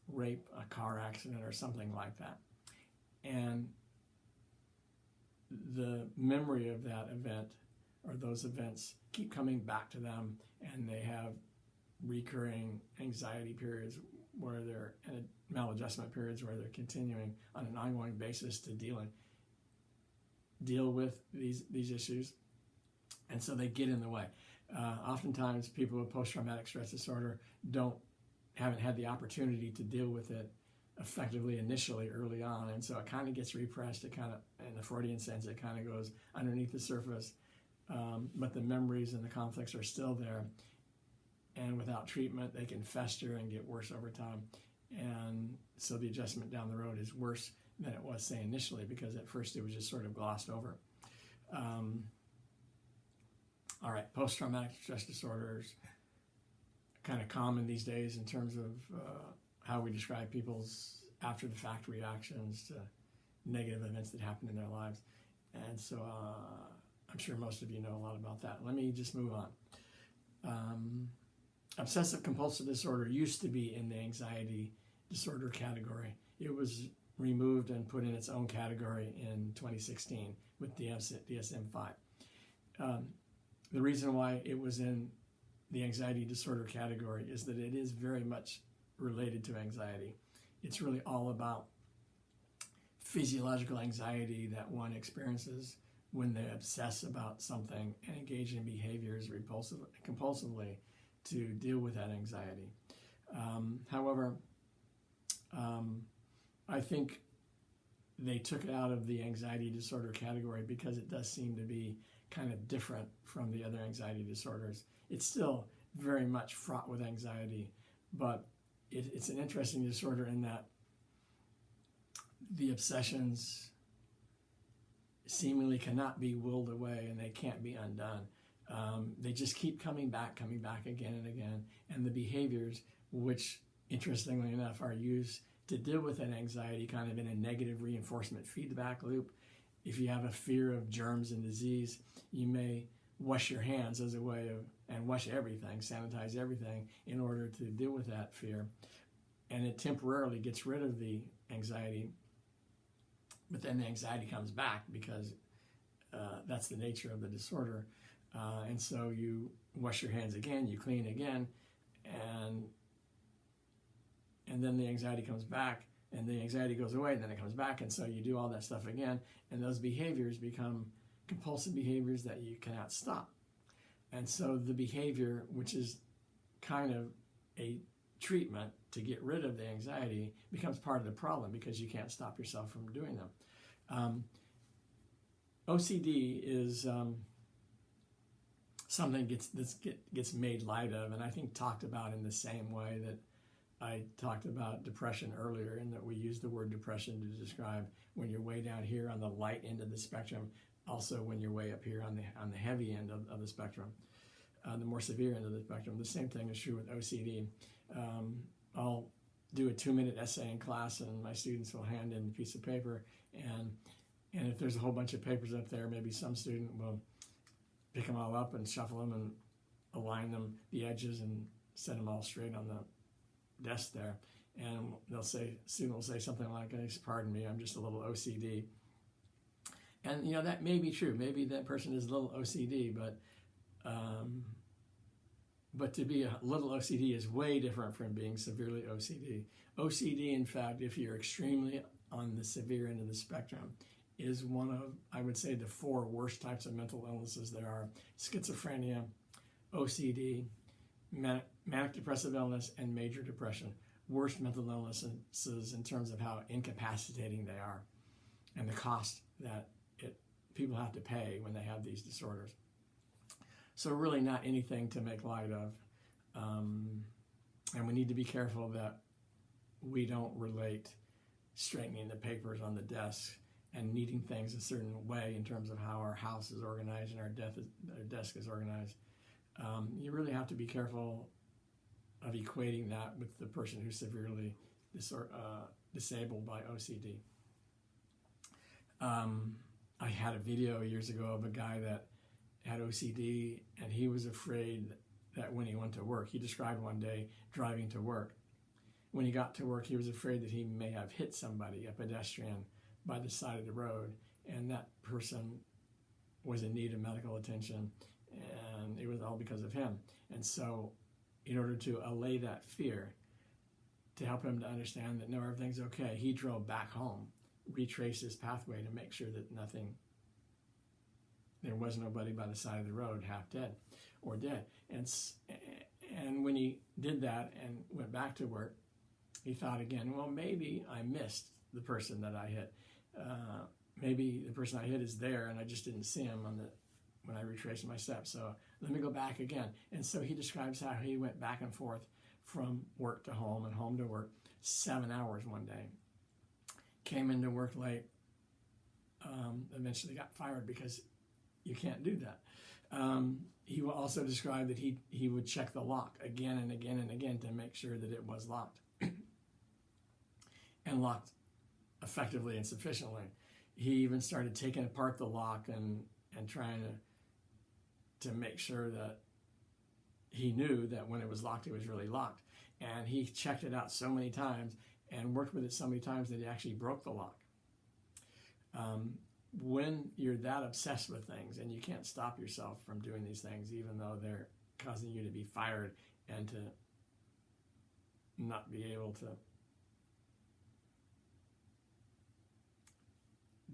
rape, a car accident, or something like that. And the memory of that event or those events keep coming back to them, and they have recurring anxiety periods where they're in maladjustment periods where they're continuing on an ongoing basis to dealing deal with these issues, and so they get in the way. Oftentimes, people with post-traumatic stress disorder haven't had the opportunity to deal with it effectively initially early on, and so it kind of gets repressed. It kind of, in the Freudian sense, it kind of goes underneath the surface, but the memories and the conflicts are still there, and without treatment they can fester and get worse over time, and so the adjustment down the road is worse than it was, say, initially, because at first it was just sort of glossed over. All right, post-traumatic stress disorders, kind of common these days in terms of how we describe people's after-the-fact reactions to negative events that happen in their lives. And so I'm sure most of you know a lot about that. Let me just move on. Obsessive compulsive disorder used to be in the anxiety disorder category. It was removed and put in its own category in 2016 with the DSM-5. The reason why it was in the anxiety disorder category is that it is very much related to anxiety. It's really all about physiological anxiety that one experiences when they obsess about something and engage in behaviors compulsively to deal with that anxiety. However, I think they took it out of the anxiety disorder category because it does seem to be kind of different from the other anxiety disorders. It's still very much fraught with anxiety, but it's an interesting disorder in that the obsessions seemingly cannot be willed away and they can't be undone. They just keep coming back again and again, and the behaviors, which interestingly enough are used to deal with that anxiety kind of in a negative reinforcement feedback loop. If you have a fear of germs and disease, you may wash your hands as a way of, and wash everything, sanitize everything in order to deal with that fear. And it temporarily gets rid of the anxiety, but then the anxiety comes back because that's the nature of the disorder. And so you wash your hands again, you clean again, and then the anxiety comes back, and the anxiety goes away, and then it comes back, and so you do all that stuff again, and those behaviors become compulsive behaviors that you cannot stop. And so the behavior, which is kind of a treatment to get rid of the anxiety, becomes part of the problem because you can't stop yourself from doing them. OCD is something gets made light of, and I think talked about in the same way that I talked about depression earlier, in that we use the word depression to describe when you're way down here on the light end of the spectrum, also when you're way up here on the heavy end of the spectrum, the more severe end of the spectrum. The same thing is true with OCD. I'll do a 2-minute essay in class, and my students will hand in a piece of paper, and if there's a whole bunch of papers up there, maybe some student will pick them all up and shuffle them and align them, the edges, and set them all straight on the desk there, and student will say something like, "Pardon me, I'm just a little OCD." And that may be true. Maybe that person is a little OCD, but to be a little OCD is way different from being severely OCD. OCD, in fact, if you're extremely on the severe end of the spectrum, is one of, I would say, the 4 worst types of mental illnesses there are: schizophrenia, OCD, manic depressive illness, and major depression. Worst mental illnesses in terms of how incapacitating they are and the cost that people have to pay when they have these disorders. So really not anything to make light of. And we need to be careful that we don't relate straightening the papers on the desk and needing things a certain way in terms of how our house is organized and our desk is organized. You really have to be careful of equating that with the person who's severely disabled by OCD. I had a video years ago of a guy that had OCD, and he was afraid that when he went to work, he described one day driving to work. When he got to work, he was afraid that he may have hit somebody, a pedestrian, by the side of the road, and that person was in need of medical attention, and it was all because of him. And so in order to allay that fear, to help him to understand that no, everything's okay, he drove back home, retraced his pathway to make sure that nothing there was nobody by the side of the road, half dead or dead. And when he did that and went back to work, he thought again, well, maybe I missed the person that I hit. Maybe the person I hit is there and I just didn't see him when I retraced my steps. So let me go back again. And so he describes how he went back and forth from work to home and home to work 7 hours one day. Came into work late, eventually got fired because you can't do that. He will also describe that he would check the lock again and again and again to make sure that it was locked and locked effectively and sufficiently. He even started taking apart the lock and trying to make sure that he knew that when it was locked, it was really locked. And he checked it out so many times and worked with it so many times that he actually broke the lock. When you're that obsessed with things and you can't stop yourself from doing these things, even though they're causing you to be fired and to not be able to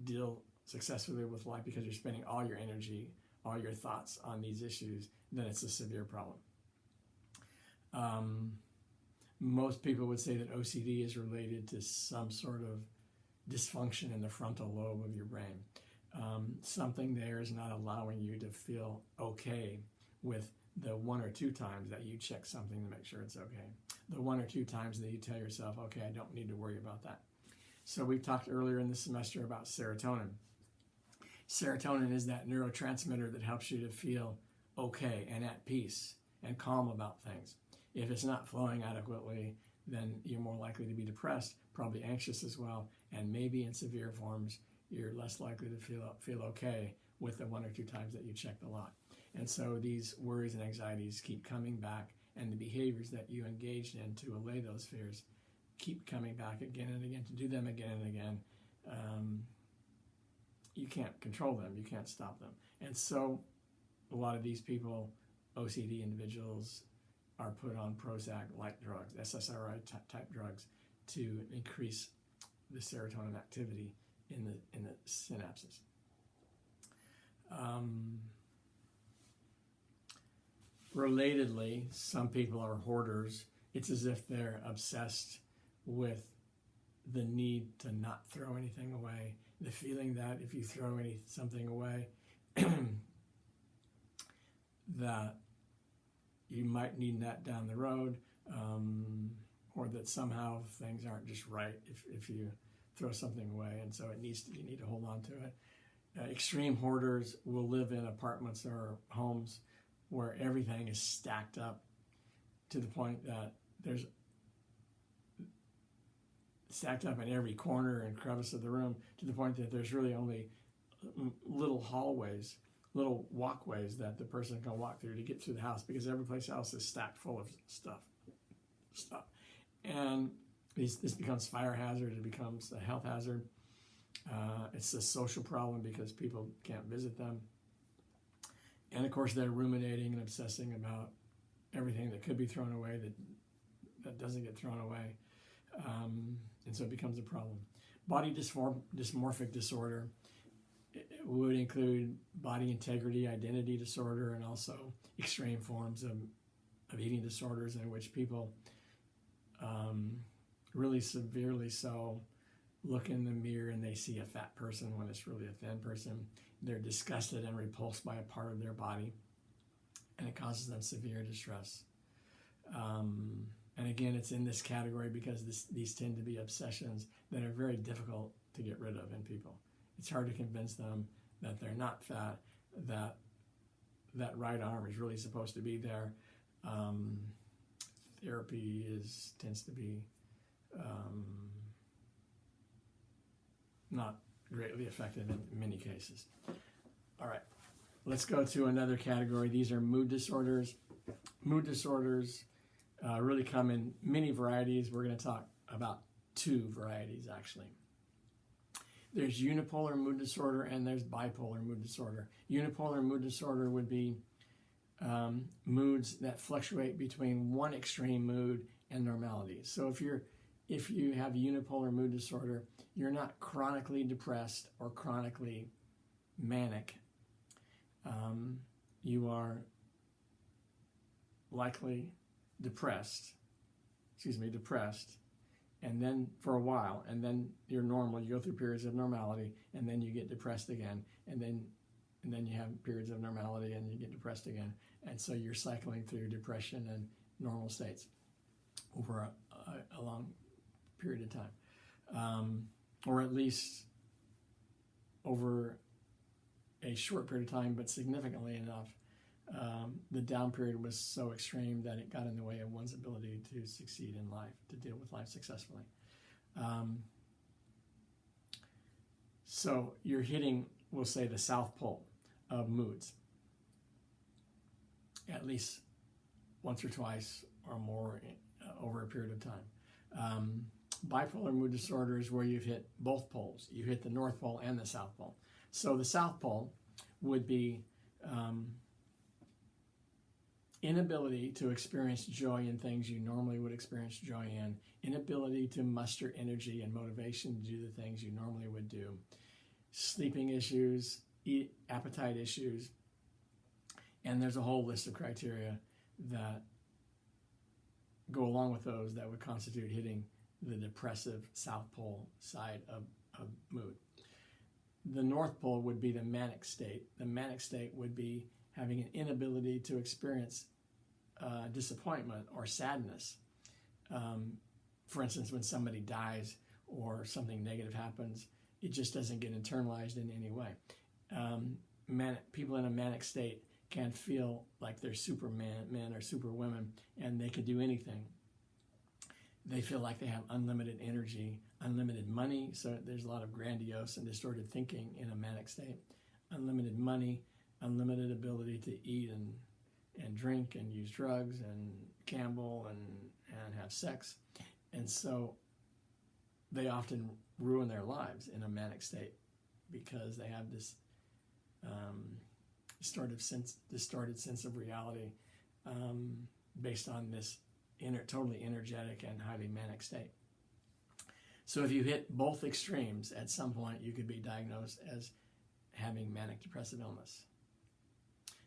deal successfully with life because you're spending all your energy, all your thoughts on these issues, then it's a severe problem. Most people would say that OCD is related to some sort of dysfunction in the frontal lobe of your brain. Something there is not allowing you to feel okay with the 1 or 2 times that you check something to make sure it's okay. The 1 or 2 times that you tell yourself, okay, I don't need to worry about that. So we talked earlier in the semester about serotonin. Serotonin is that neurotransmitter that helps you to feel okay and at peace and calm about things. If it's not flowing adequately, then you're more likely to be depressed, probably anxious as well, and maybe in severe forms, you're less likely to feel okay with the 1 or 2 times that you check the lock. And so these worries and anxieties keep coming back, and the behaviors that you engaged in to allay those fears keep coming back again and again, to do them again and again. You can't control them, you can't stop them. And so a lot of these people, OCD individuals, are put on Prozac-like drugs, SSRI type drugs, to increase the serotonin activity in the synapses. Relatedly, some people are hoarders. It's as if they're obsessed with the need to not throw anything away, the feeling that if you throw something away, that you might need that down the road, or that somehow things aren't just right if you throw something away, and so you need to hold on to it. Extreme hoarders will live in apartments or homes where everything is stacked up to the point that there's stacked up in every corner and crevice of the room, to the point that there's really only little hallways, little walkways that the person can walk through to get through the house, because every place else is stacked full of stuff. And this becomes fire hazard, it becomes a health hazard. It's a social problem because people can't visit them. And of course they're ruminating and obsessing about everything that could be thrown away that doesn't get thrown away. And so it becomes a problem. Body dysmorphic disorder would include body integrity, identity disorder, and also extreme forms of eating disorders in which people really severely so look in the mirror and they see a fat person when it's really a thin person. They're disgusted and repulsed by a part of their body, and it causes them severe distress. And again, it's in this category because these tend to be obsessions that are very difficult to get rid of in people. It's hard to convince them that they're not fat, that right arm is really supposed to be there. Therapy tends to be not greatly effective in many cases. All right, let's go to another category. These are mood disorders. Mood disorders really come in many varieties. We're going to talk about 2 varieties, actually. There's unipolar mood disorder and there's bipolar mood disorder. Unipolar mood disorder would be moods that fluctuate between one extreme mood and normality. So if you have unipolar mood disorder, you're not chronically depressed or chronically manic. you are likely depressed, and then for a while, and then you're normal, you go through periods of normality, and then you get depressed again, and then you have periods of normality and you get depressed again. And so you're cycling through depression and normal states over a long period of time, or at least over a short period of time, but significantly enough. The down period was so extreme that it got in the way of one's ability to succeed in life, to deal with life successfully. So you're hitting, we'll say, the South Pole of moods, at least once or twice or more over a period of time. Bipolar mood disorder is where you've hit both poles. You hit the North Pole and the South Pole. So the South Pole would be inability to experience joy in things you normally would experience joy in, inability to muster energy and motivation to do the things you normally would do, sleeping issues, appetite issues, and there's a whole list of criteria that go along with those that would constitute hitting the depressive South Pole side of mood. The North Pole would be the manic state. The manic state would be having an inability to experience disappointment or sadness. For instance, when somebody dies or something negative happens, it just doesn't get internalized in any way. People in a manic state can feel like they're superman, men or superwomen, and they can do anything. They feel like they have unlimited energy, unlimited money, so there's a lot of grandiose and distorted thinking in a manic state. Unlimited money, unlimited ability to eat and drink and use drugs and gamble and have sex. And so they often ruin their lives in a manic state because they have this distorted sense of reality based on this totally energetic and highly manic state. So if you hit both extremes, at some point you could be diagnosed as having manic depressive illness.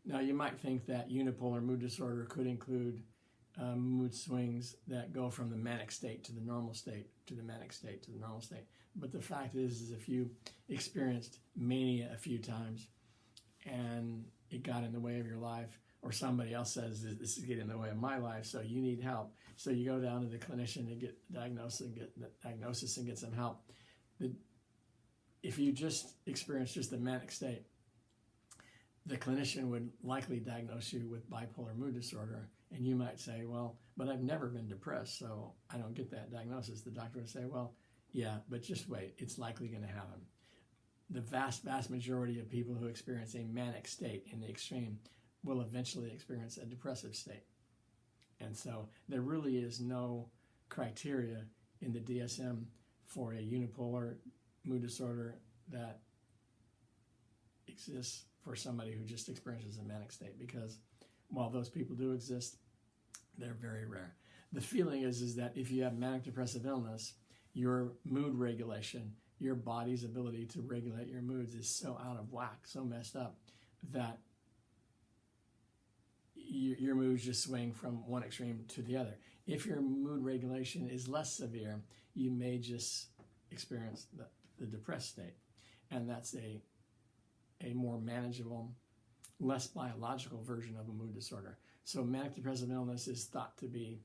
Now you might think that unipolar mood disorder could include mood swings that go from the manic state to the normal state, to the manic state, to the normal state. But the fact is if you experienced mania a few times and it got in the way of your life, or somebody else says, this is getting in the way of my life, so you need help. So you go down to the clinician and get diagnosis and get some help. If you just experience just the manic state, the clinician would likely diagnose you with bipolar mood disorder, and you might say, well, but I've never been depressed, so I don't get that diagnosis. The doctor would say, well, yeah, but just wait, it's likely going to happen. The vast majority of people who experience a manic state in the extreme will eventually experience a depressive state. And so there really is no criteria in the DSM for a unipolar mood disorder that exists for somebody who just experiences a manic state, because while those people do exist, they're very rare. The feeling is that if you have manic depressive illness, your mood regulation, your body's ability to regulate your moods is so out of whack, so messed up, that your moods just swing from one extreme to the other. If your mood regulation is less severe, you may just experience the depressed state. And that's a more manageable, less biological version of a mood disorder. So manic depressive illness is thought to be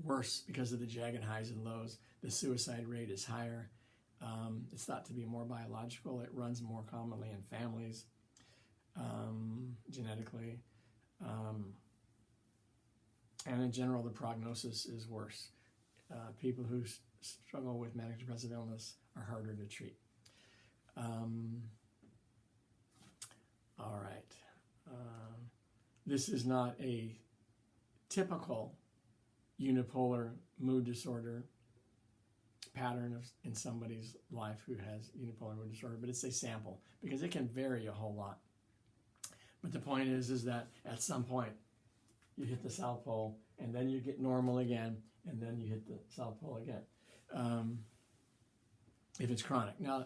worse because of the jagged highs and lows. The suicide rate is higher. It's thought to be more biological. It runs more commonly in families, genetically. And in general, the prognosis is worse. People who struggle with manic depressive illness are harder to treat. All right. This is not a typical unipolar mood disorder pattern in somebody's life who has unipolar mood disorder, but it's a sample because it can vary a whole lot. But the point is that at some point you hit the South Pole and then you get normal again and then you hit the South Pole again. If it's chronic. Now,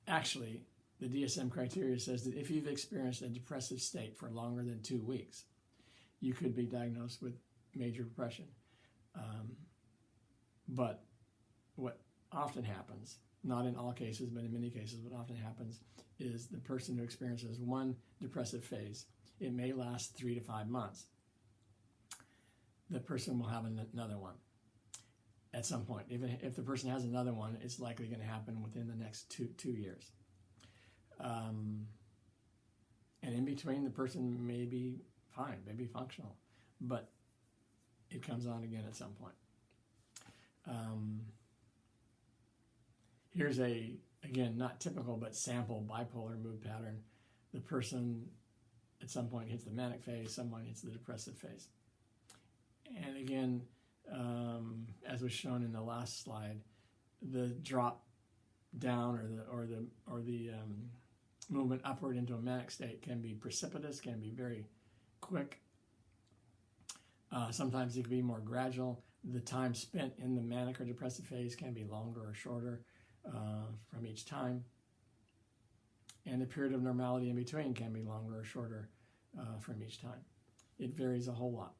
actually, the DSM criteria says that if you've experienced a depressive state for longer than 2 weeks, you could be diagnosed with major depression. But what often happens, not in all cases, but in many cases, what often happens is the person who experiences one depressive phase, it may last 3 to 5 months. The person will have another one at some point. If the person has another one, it's likely going to happen within the next two years. And in between, the person may be fine, may be functional, but it comes on again at some point. Here's again, not typical, but sample bipolar mood pattern. The person at some point hits the manic phase, someone hits the depressive phase. And again, as was shown in the last slide, the drop down or the movement upward into a manic state can be precipitous, can be very quick. Sometimes it can be more gradual. The time spent in the manic or depressive phase can be longer or shorter from each time. And the period of normality in between can be longer or shorter from each time. It varies a whole lot.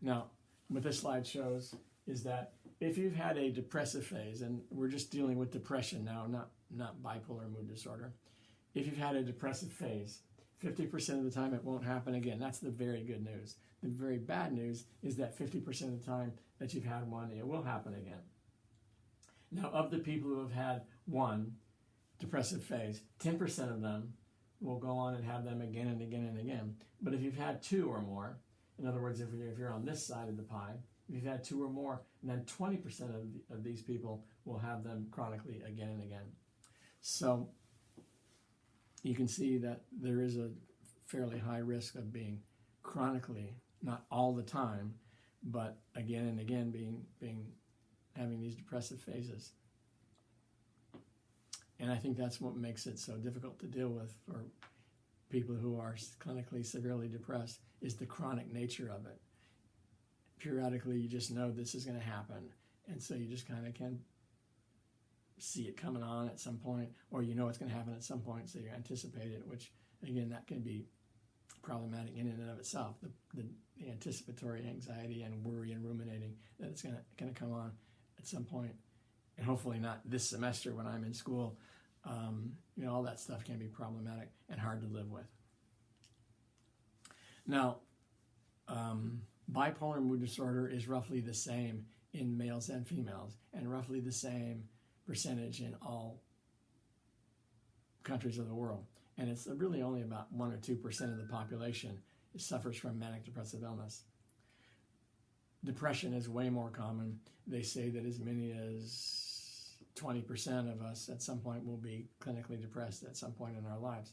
Now, what this slide shows is that if you've had a depressive phase, and we're just dealing with depression now, not bipolar mood disorder. If you've had a depressive phase, 50% of the time it won't happen again. That's the very good news. The very bad news is that 50% of the time that you've had one, it will happen again. Now, of the people who have had one depressive phase, 10% of them will go on and have them again and again and again. But if you've had 2 or more, in other words, if you're on this side of the pie, if you've had 2 or more, then 20% of these people will have them chronically again and again. So you can see that there is a fairly high risk of being chronically, not all the time, but again and again having these depressive phases. And I think that's what makes it so difficult to deal with for people who are clinically severely depressed, is the chronic nature of it. Periodically, you just know this is going to happen, and so you just kind of can see it coming on at some point, or you know it's going to happen at some point, so you anticipate it, which, again, that can be problematic in and of itself, the anticipatory anxiety and worry and ruminating that it's going to come on at some point, and hopefully not this semester when I'm in school. All that stuff can be problematic and hard to live with. Now, bipolar mood disorder is roughly the same in males and females, and roughly the same percentage in all countries of the world. And it's really only about 1 or 2% of the population suffers from manic depressive illness. Depression is way more common. They say that as many as 20% of us at some point will be clinically depressed at some point in our lives.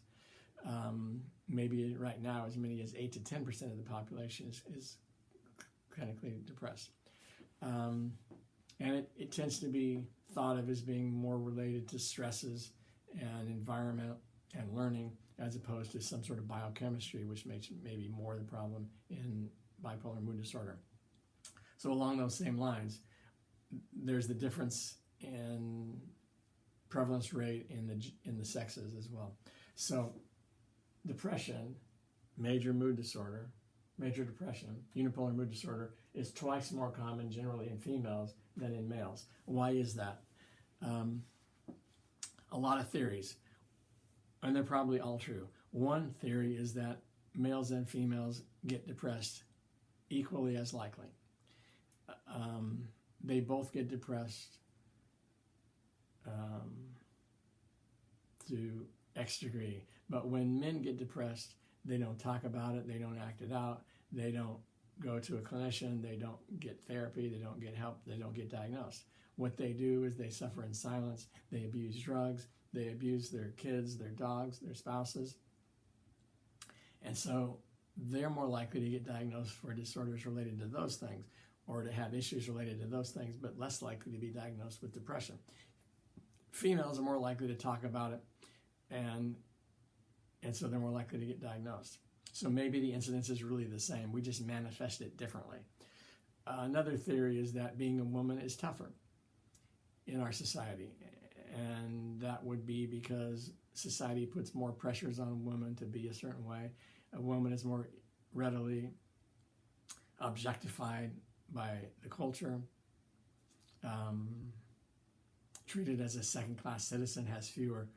Maybe right now as many as 8 to 10% of the population is clinically depressed. And it tends to be thought of as being more related to stresses and environment and learning, as opposed to some sort of biochemistry, which makes maybe more the problem in bipolar mood disorder. So along those same lines, there's the difference in prevalence rate in the sexes as well. So depression, major depression, unipolar mood disorder is twice more common generally in females than in males. Why is that? A lot of theories, and they're probably all true. One theory is that males and females get depressed equally as likely. They both get depressed to X degree. But when men get depressed, they don't talk about it, they don't act it out, they don't go to a clinician, they don't get therapy, they don't get help, they don't get diagnosed. What they do is they suffer in silence, they abuse drugs, they abuse their kids, their dogs, their spouses. And so they're more likely to get diagnosed for disorders related to those things, or to have issues related to those things, but less likely to be diagnosed with depression. Females are more likely to talk about it, and so they're more likely to get diagnosed. So maybe the incidence is really the same. We just manifest it differently. Another theory is that being a woman is tougher in our society. and that would be because society puts more pressures on women to be a certain way. A woman is more readily objectified by the culture, treated as a second-class citizen, has fewer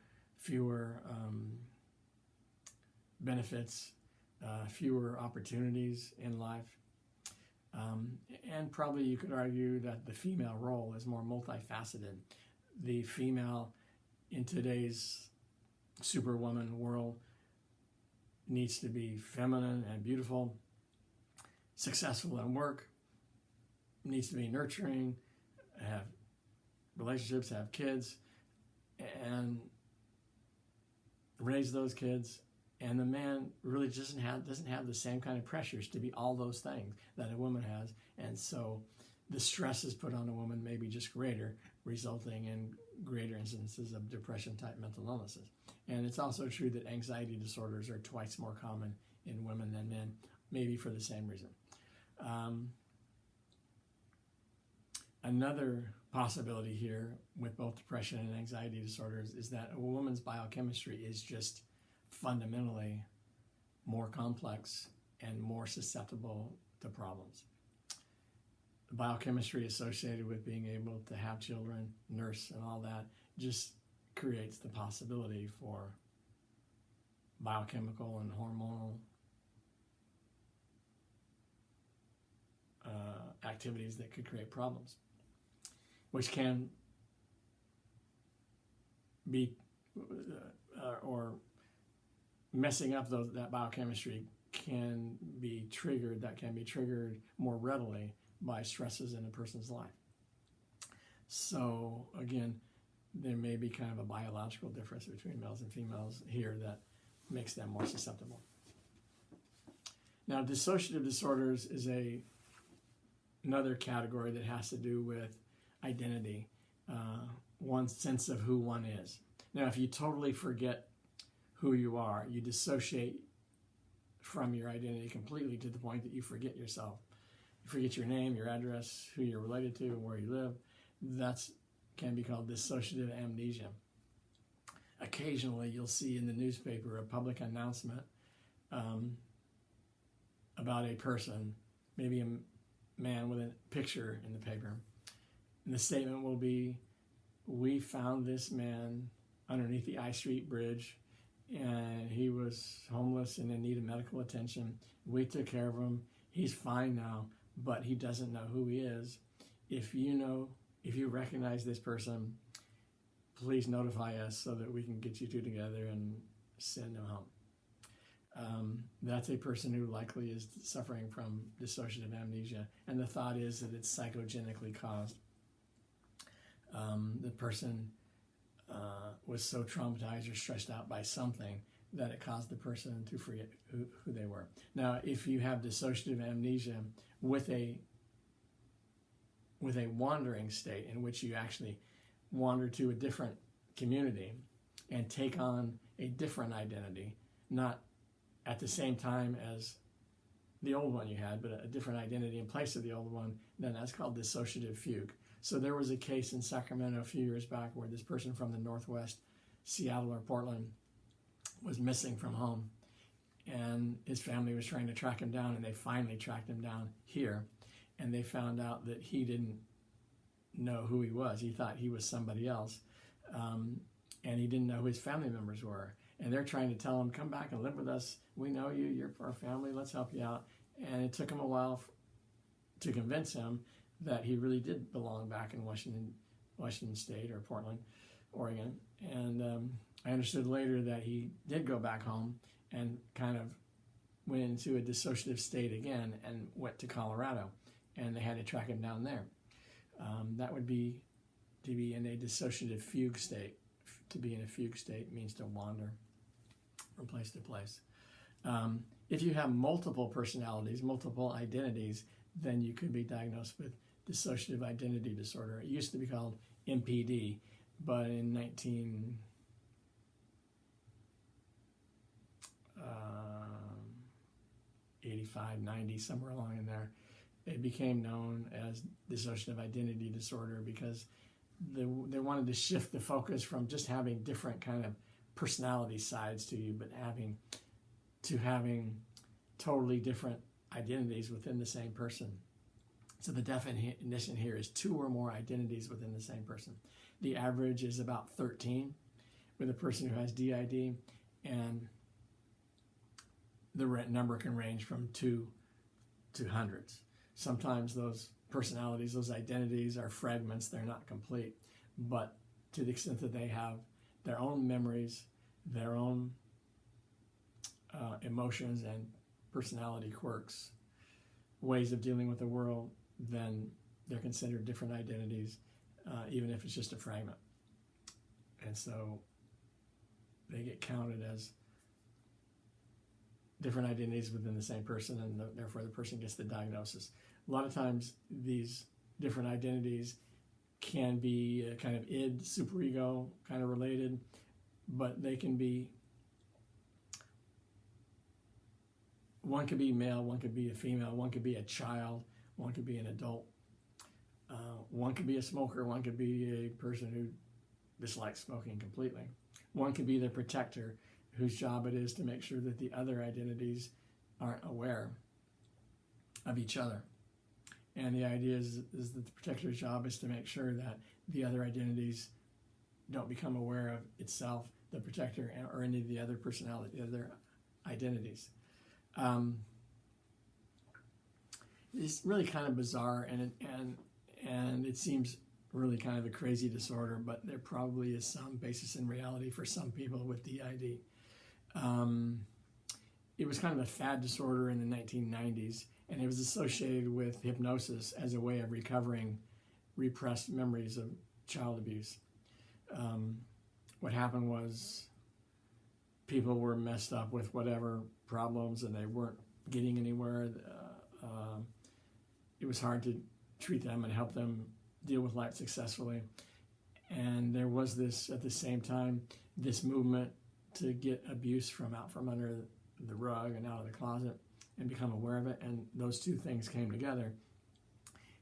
benefits, fewer opportunities in life. And probably you could argue that the female role is more multifaceted. The female in today's superwoman world needs to be feminine and beautiful, successful in work, needs to be nurturing, have relationships, have kids, and raise those kids. And the man really doesn't have the same kind of pressures to be all those things that a woman has. And so the stress is put on a woman maybe just greater, resulting in greater incidences of depression-type mental illnesses. And it's also true that anxiety disorders are twice more common in women than men, maybe for the same reason. Another possibility here with both depression and anxiety disorders is that a woman's biochemistry is just fundamentally more complex and more susceptible to problems. The biochemistry associated with being able to have children, nurse, and all that just creates the possibility for biochemical and hormonal activities that could create problems, which can be or messing up that biochemistry can be triggered more readily by stresses in a person's life. So again, there may be kind of a biological difference between males and females here that makes them more susceptible. Now, dissociative disorders is another category that has to do with identity, one's sense of who one is. Now, if you totally forget who you are, you dissociate from your identity completely to the point that you forget yourself. You forget your name, your address, who you're related to, and where you live. That can be called dissociative amnesia. Occasionally, you'll see in the newspaper a public announcement about a person, maybe a man with a picture in the paper. And the statement will be, "We found this man underneath the I Street Bridge, and he was homeless and in need of medical attention. We took care of him. He's fine now, but he doesn't know who he is. If you recognize this person, please notify us so that we can get you two together and send him home." That's a person who likely is suffering from dissociative amnesia, and the thought is that it's psychogenically caused. The person was so traumatized or stressed out by something that it caused the person to forget who they were. Now, if you have dissociative amnesia with a wandering state in which you actually wander to a different community and take on a different identity, not at the same time as the old one you had, but a different identity in place of the old one, then that's called dissociative fugue. So there was a case in Sacramento a few years back where this person from the Northwest, Seattle or Portland, was missing from home, and his family was trying to track him down, and they finally tracked him down here, and they found out that he didn't know who he was. He thought he was somebody else, and he didn't know who his family members were. And they're trying to tell him, "Come back and live with us. We know you. You're our family. Let's help you out." And it took him a while to convince him that he really did belong back in Washington State or Portland, Oregon. And I understood later that he did go back home and kind of went into a dissociative state again and went to Colorado, and they had to track him down there. That would be to be in a dissociative fugue state. To be in a fugue state means to wander from place to place. If you have multiple personalities, multiple identities, then you could be diagnosed with dissociative identity disorder. It used to be called MPD, but in 1985, 90, somewhere along in there, it became known as dissociative identity disorder because they wanted to shift the focus from just having different kind of personality sides to you, but having totally different identities within the same person. So the definition here is 2 or more identities within the same person. The average is about 13 with a person who has DID, and the number can range from 2 to hundreds. Sometimes those personalities, those identities are fragments, they're not complete, but to the extent that they have their own memories, their own emotions and personality quirks, ways of dealing with the world, then they're considered different identities, even if it's just a fragment. And so they get counted as different identities within the same person, and therefore the person gets the diagnosis. A lot of times these different identities can be kind of id, superego kind of related, but they can be, one could be male, one could be a female, one could be a child, one could be an adult, one could be a smoker, one could be a person who dislikes smoking completely. One could be the protector, whose job it is to make sure that the other identities aren't aware of each other. And the idea is that the protector's job is to make sure that the other identities don't become aware of itself, the protector, or any of the other personality, other identities. It's really kind of bizarre, and it seems really kind of a crazy disorder, but there probably is some basis in reality for some people with DID. It was kind of a fad disorder in the 1990s, and it was associated with hypnosis as a way of recovering repressed memories of child abuse. What happened was people were messed up with whatever problems, and they weren't getting anywhere. It was hard to treat them and help them deal with life successfully. And there was this, at the same time, this movement to get abuse from out from under the rug and out of the closet and become aware of it. And those two things came together.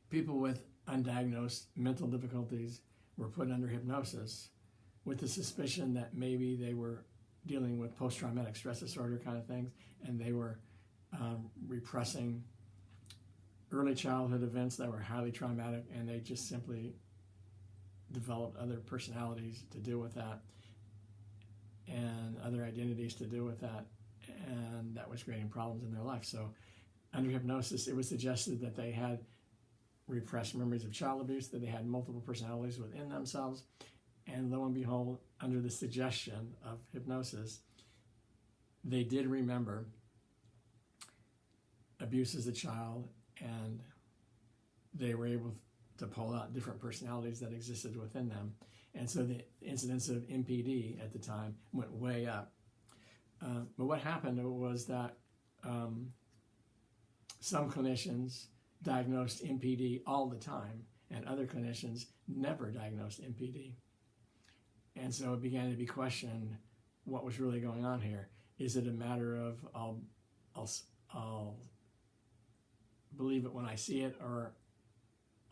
People with undiagnosed mental difficulties were put under hypnosis with the suspicion that maybe they were dealing with post-traumatic stress disorder kind of things, and they were repressing early childhood events that were highly traumatic, and they just simply developed other personalities to deal with that and other identities to deal with that, and that was creating problems in their life. So under hypnosis, it was suggested that they had repressed memories of child abuse, that they had multiple personalities within themselves, and lo and behold, under the suggestion of hypnosis, they did remember abuse as a child, and they were able to pull out different personalities that existed within them. And so the incidence of MPD at the time went way up. But what happened was that some clinicians diagnosed MPD all the time, and other clinicians never diagnosed MPD. And so it began to be questioned what was really going on here. Is it a matter of I'll believe it when I see it, or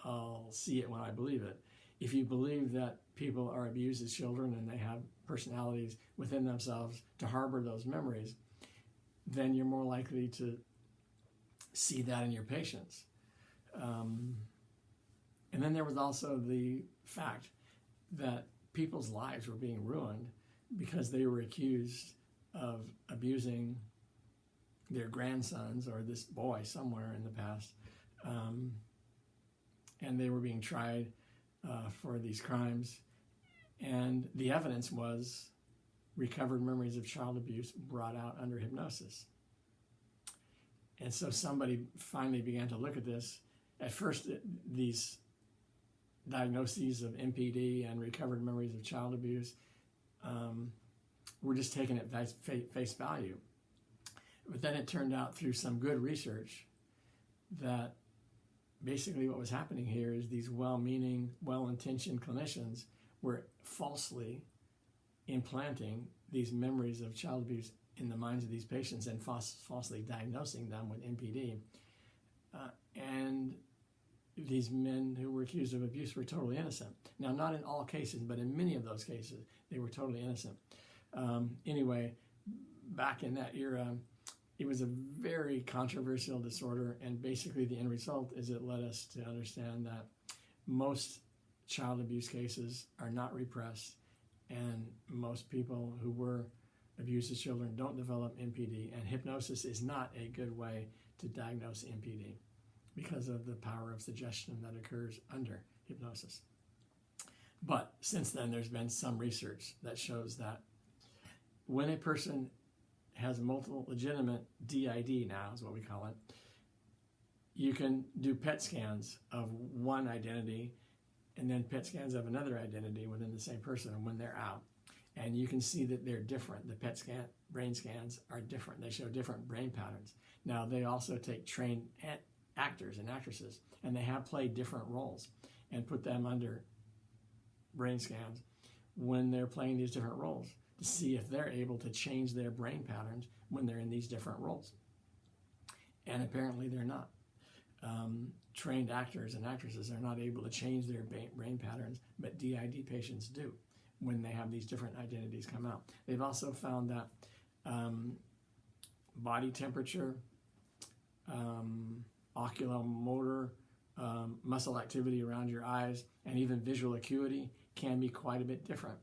I'll see it when I believe it? If you believe that people are abused as children and they have personalities within themselves to harbor those memories, then you're more likely to see that in your patients. And then there was also the fact that people's lives were being ruined because they were accused of abusing their grandsons or this boy somewhere in the past. And they were being tried for these crimes. And the evidence was recovered memories of child abuse brought out under hypnosis. And so somebody finally began to look at this. At first, these diagnoses of MPD and recovered memories of child abuse were just taken at face value. But then it turned out through some good research that basically what was happening here is these well-meaning, well-intentioned clinicians were falsely implanting these memories of child abuse in the minds of these patients and falsely diagnosing them with MPD. And these men who were accused of abuse were totally innocent. Now, not in all cases, but in many of those cases, they were totally innocent. Anyway, back in that era, it was a very controversial disorder, and basically the end result is it led us to understand that most child abuse cases are not repressed, and most people who were abused as children don't develop MPD, and hypnosis is not a good way to diagnose MPD because of the power of suggestion that occurs under hypnosis. But since then, there's been some research that shows that when a person has multiple legitimate DID, now is what we call it, you can do PET scans of one identity and then PET scans of another identity within the same person when they're out. And you can see that they're different. The PET scan, brain scans are different. They show different brain patterns. Now, they also take trained actors and actresses, and they have played different roles and put them under brain scans when they're playing these different roles to see if they're able to change their brain patterns when they're in these different roles. And apparently they're not. Trained actors and actresses are not able to change their brain patterns, but DID patients do when they have these different identities come out. They've also found that body temperature, oculomotor, muscle activity around your eyes, and even visual acuity can be quite a bit different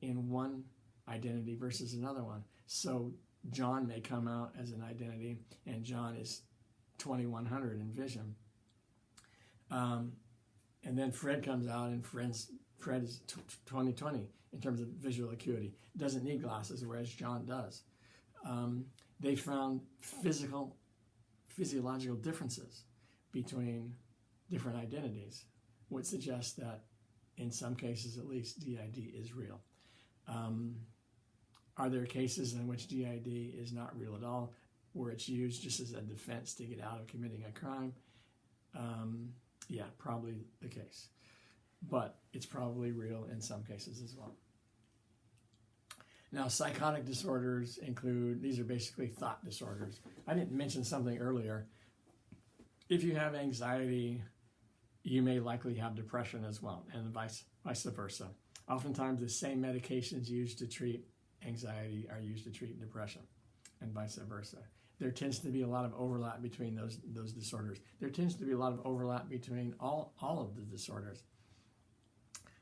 in one identity versus another one. So John may come out as an identity, and John is 2100 in vision. And then Fred comes out, and Fred is 2020 in terms of visual acuity. Doesn't need glasses, whereas John does. They found physiological differences between different identities, which suggests that in some cases at least DID is real. Are there cases in which DID is not real at all, where it's used just as a defense to get out of committing a crime? Yeah, probably the case. But it's probably real in some cases as well. Now, psychotic disorders include, these are basically thought disorders. I didn't mention something earlier. If you have anxiety, you may likely have depression as well, and vice versa. Oftentimes, the same medications used to treat anxiety are used to treat depression, and vice versa. There tends to be a lot of overlap between those disorders. There tends to be a lot of overlap between all of the disorders.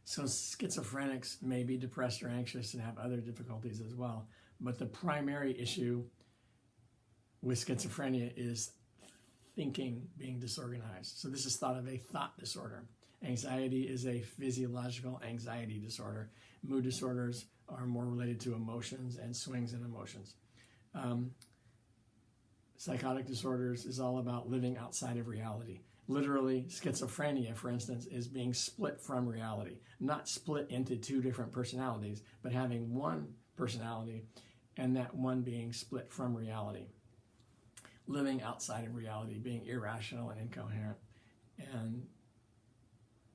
So schizophrenics may be depressed or anxious and have other difficulties as well. But the primary issue with schizophrenia is thinking being disorganized. So this is thought of a thought disorder. Anxiety is a physiological anxiety disorder. Mood disorders are more related to emotions and swings in emotions. Psychotic disorders is all about living outside of reality. Literally, schizophrenia, for instance, is being split from reality. Not split into two different personalities, but having one personality and that one being split from reality. Living outside of reality, being irrational and incoherent and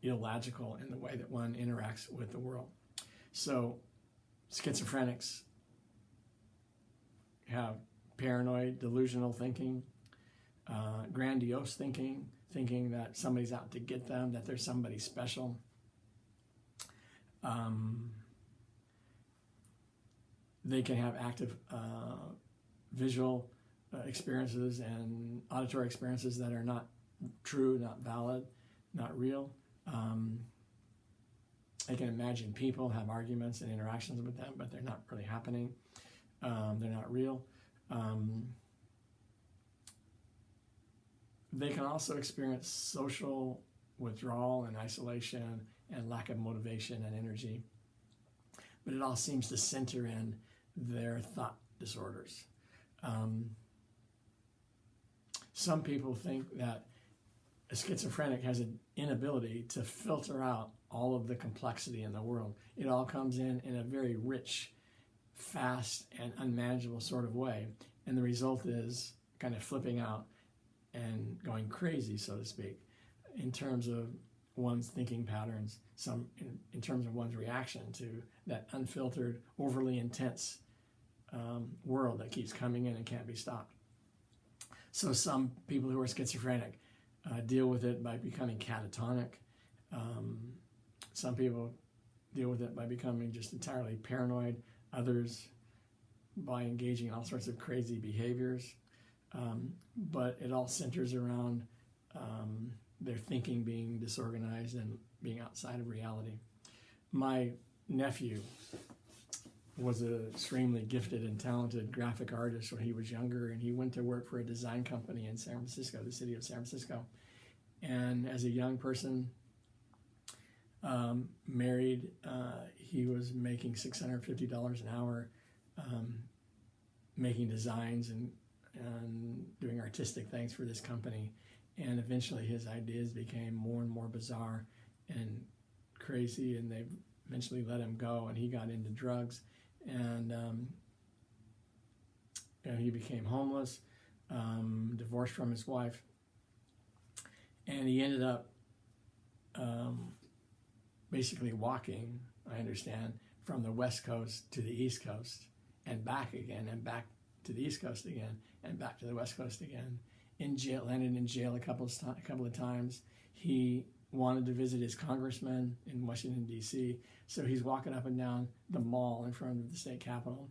illogical in the way that one interacts with the world. So schizophrenics have paranoid, delusional thinking, grandiose thinking, thinking that somebody's out to get them, that there's somebody special. They can have active visual experiences and auditory experiences that are not true, not valid, not real. They can imagine people, have arguments and interactions with them, but they're not really happening. They're not real. They can also experience social withdrawal and isolation and lack of motivation and energy. But it all seems to center in their thought disorders. Some people think that a schizophrenic has an inability to filter out all of the complexity in the world. It all comes in a very rich, fast, and unmanageable sort of way. And the result is kind of flipping out and going crazy, so to speak, in terms of one's thinking patterns, in terms of one's reaction to that unfiltered, overly intense world that keeps coming in and can't be stopped. So some people who are schizophrenic deal with it by becoming catatonic. Some people deal with it by becoming just entirely paranoid. Others by engaging in all sorts of crazy behaviors. But it all centers around their thinking being disorganized and being outside of reality. My nephew was an extremely gifted and talented graphic artist when he was younger, and he went to work for a design company in San Francisco, the city of San Francisco. And as a young person, married, he was making $650 an hour, making designs and doing artistic things for this company. And eventually his ideas became more and more bizarre and crazy, and they eventually let him go, and he got into drugs, and he became homeless, divorced from his wife, and he ended up basically walking, I understand, from the West Coast to the East Coast and back again, and back to the East Coast again, and back to the West Coast again. In jail, landed in jail a couple of times. He wanted to visit his congressman in Washington, D.C., so he's walking up and down the mall in front of the state capitol,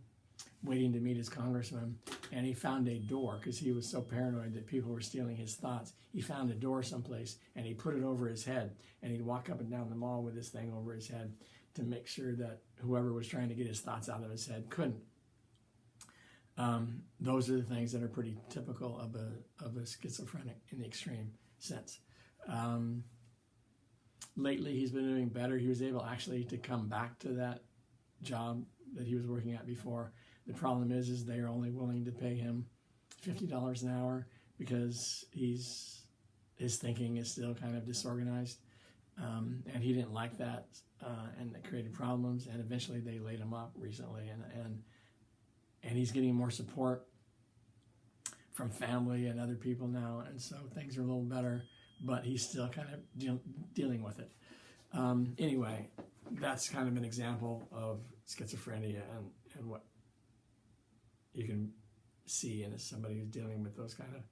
waiting to meet his congressman, and he found a door, because he was so paranoid that people were stealing his thoughts. He found a door someplace, and he put it over his head, and he'd walk up and down the mall with this thing over his head to make sure that whoever was trying to get his thoughts out of his head couldn't. Those are the things that are pretty typical of a schizophrenic in the extreme sense. Lately, he's been doing better. He was able actually to come back to that job that he was working at before. The problem is they are only willing to pay him $50 an hour because his thinking is still kind of disorganized, and he didn't like that, and it created problems. And eventually, they laid him up recently, and he's getting more support from family and other people now, and so things are a little better, but he's still kind of dealing with it. Anyway, that's kind of an example of schizophrenia and what you can see in somebody who's dealing with those kind of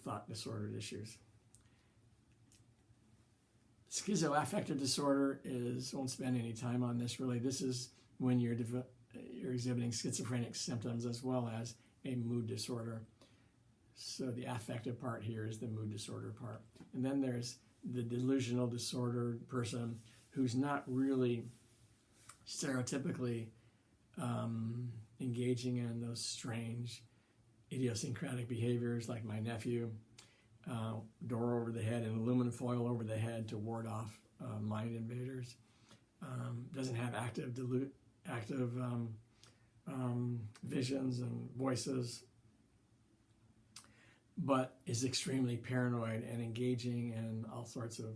thought disordered issues. Schizoaffective disorder won't spend any time on this really. This is when you're exhibiting schizophrenic symptoms as well as a mood disorder. So the affective part here is the mood disorder part. And then there's the delusional disordered person who's not really stereotypically engaging in those strange idiosyncratic behaviors like my nephew, door over the head and aluminum foil over the head to ward off mind invaders. Doesn't have active visions and voices, but is extremely paranoid and engaging in all sorts of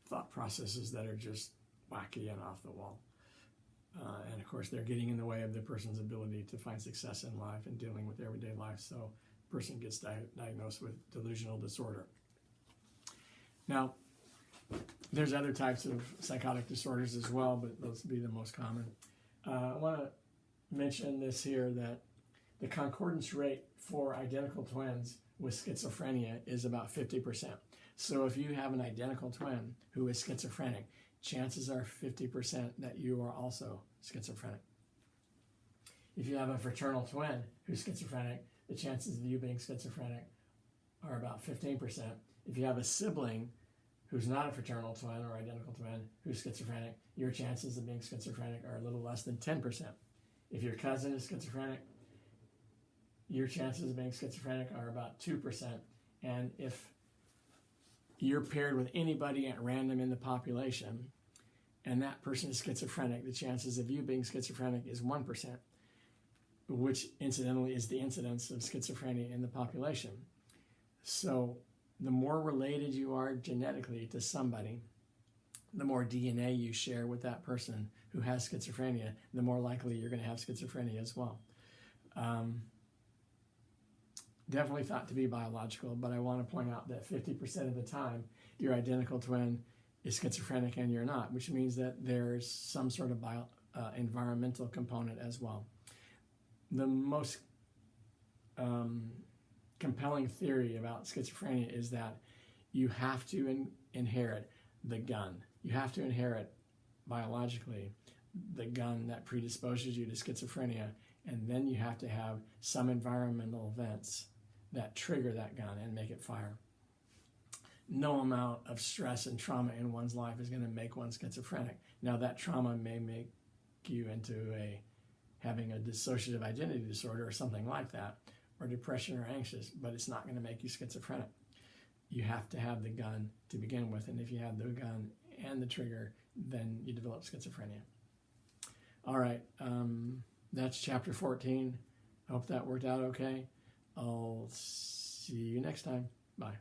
thought processes that are just wacky and off the wall. And of course, they're getting in the way of the person's ability to find success in life and dealing with everyday life. So a person gets diagnosed with delusional disorder. Now, there's other types of psychotic disorders as well, but those would be the most common. I want to mention this here, that the concordance rate for identical twins with schizophrenia is about 50%. So if you have an identical twin who is schizophrenic, chances are 50% that you are also schizophrenic. If you have a fraternal twin who's schizophrenic, the chances of you being schizophrenic are about 15%. If you have a sibling who's not a fraternal twin or identical twin who's schizophrenic, your chances of being schizophrenic are a little less than 10%. If your cousin is schizophrenic, your chances of being schizophrenic are about 2%. And if you're paired with anybody at random in the population and that person is schizophrenic, the chances of you being schizophrenic is 1%, which incidentally is the incidence of schizophrenia in the population. So the more related you are genetically to somebody, the more DNA you share with that person who has schizophrenia, the more likely you're going to have schizophrenia as well. Definitely thought to be biological, but I want to point out that 50% of the time, your identical twin is schizophrenic and you're not, which means that there's some sort of environmental component as well. The most compelling theory about schizophrenia is that you have to inherit the gun. You have to inherit biologically the gun that predisposes you to schizophrenia, and then you have to have some environmental events that trigger that gun and make it fire. No amount of stress and trauma in one's life is going to make one schizophrenic. Now, that trauma may make you into having a dissociative identity disorder or something like that, or depression or anxious, but it's not going to make you schizophrenic. You have to have the gun to begin with, and if you have the gun and the trigger, then you develop schizophrenia. All right, that's chapter 14. I hope that worked out okay. I'll see you next time. Bye.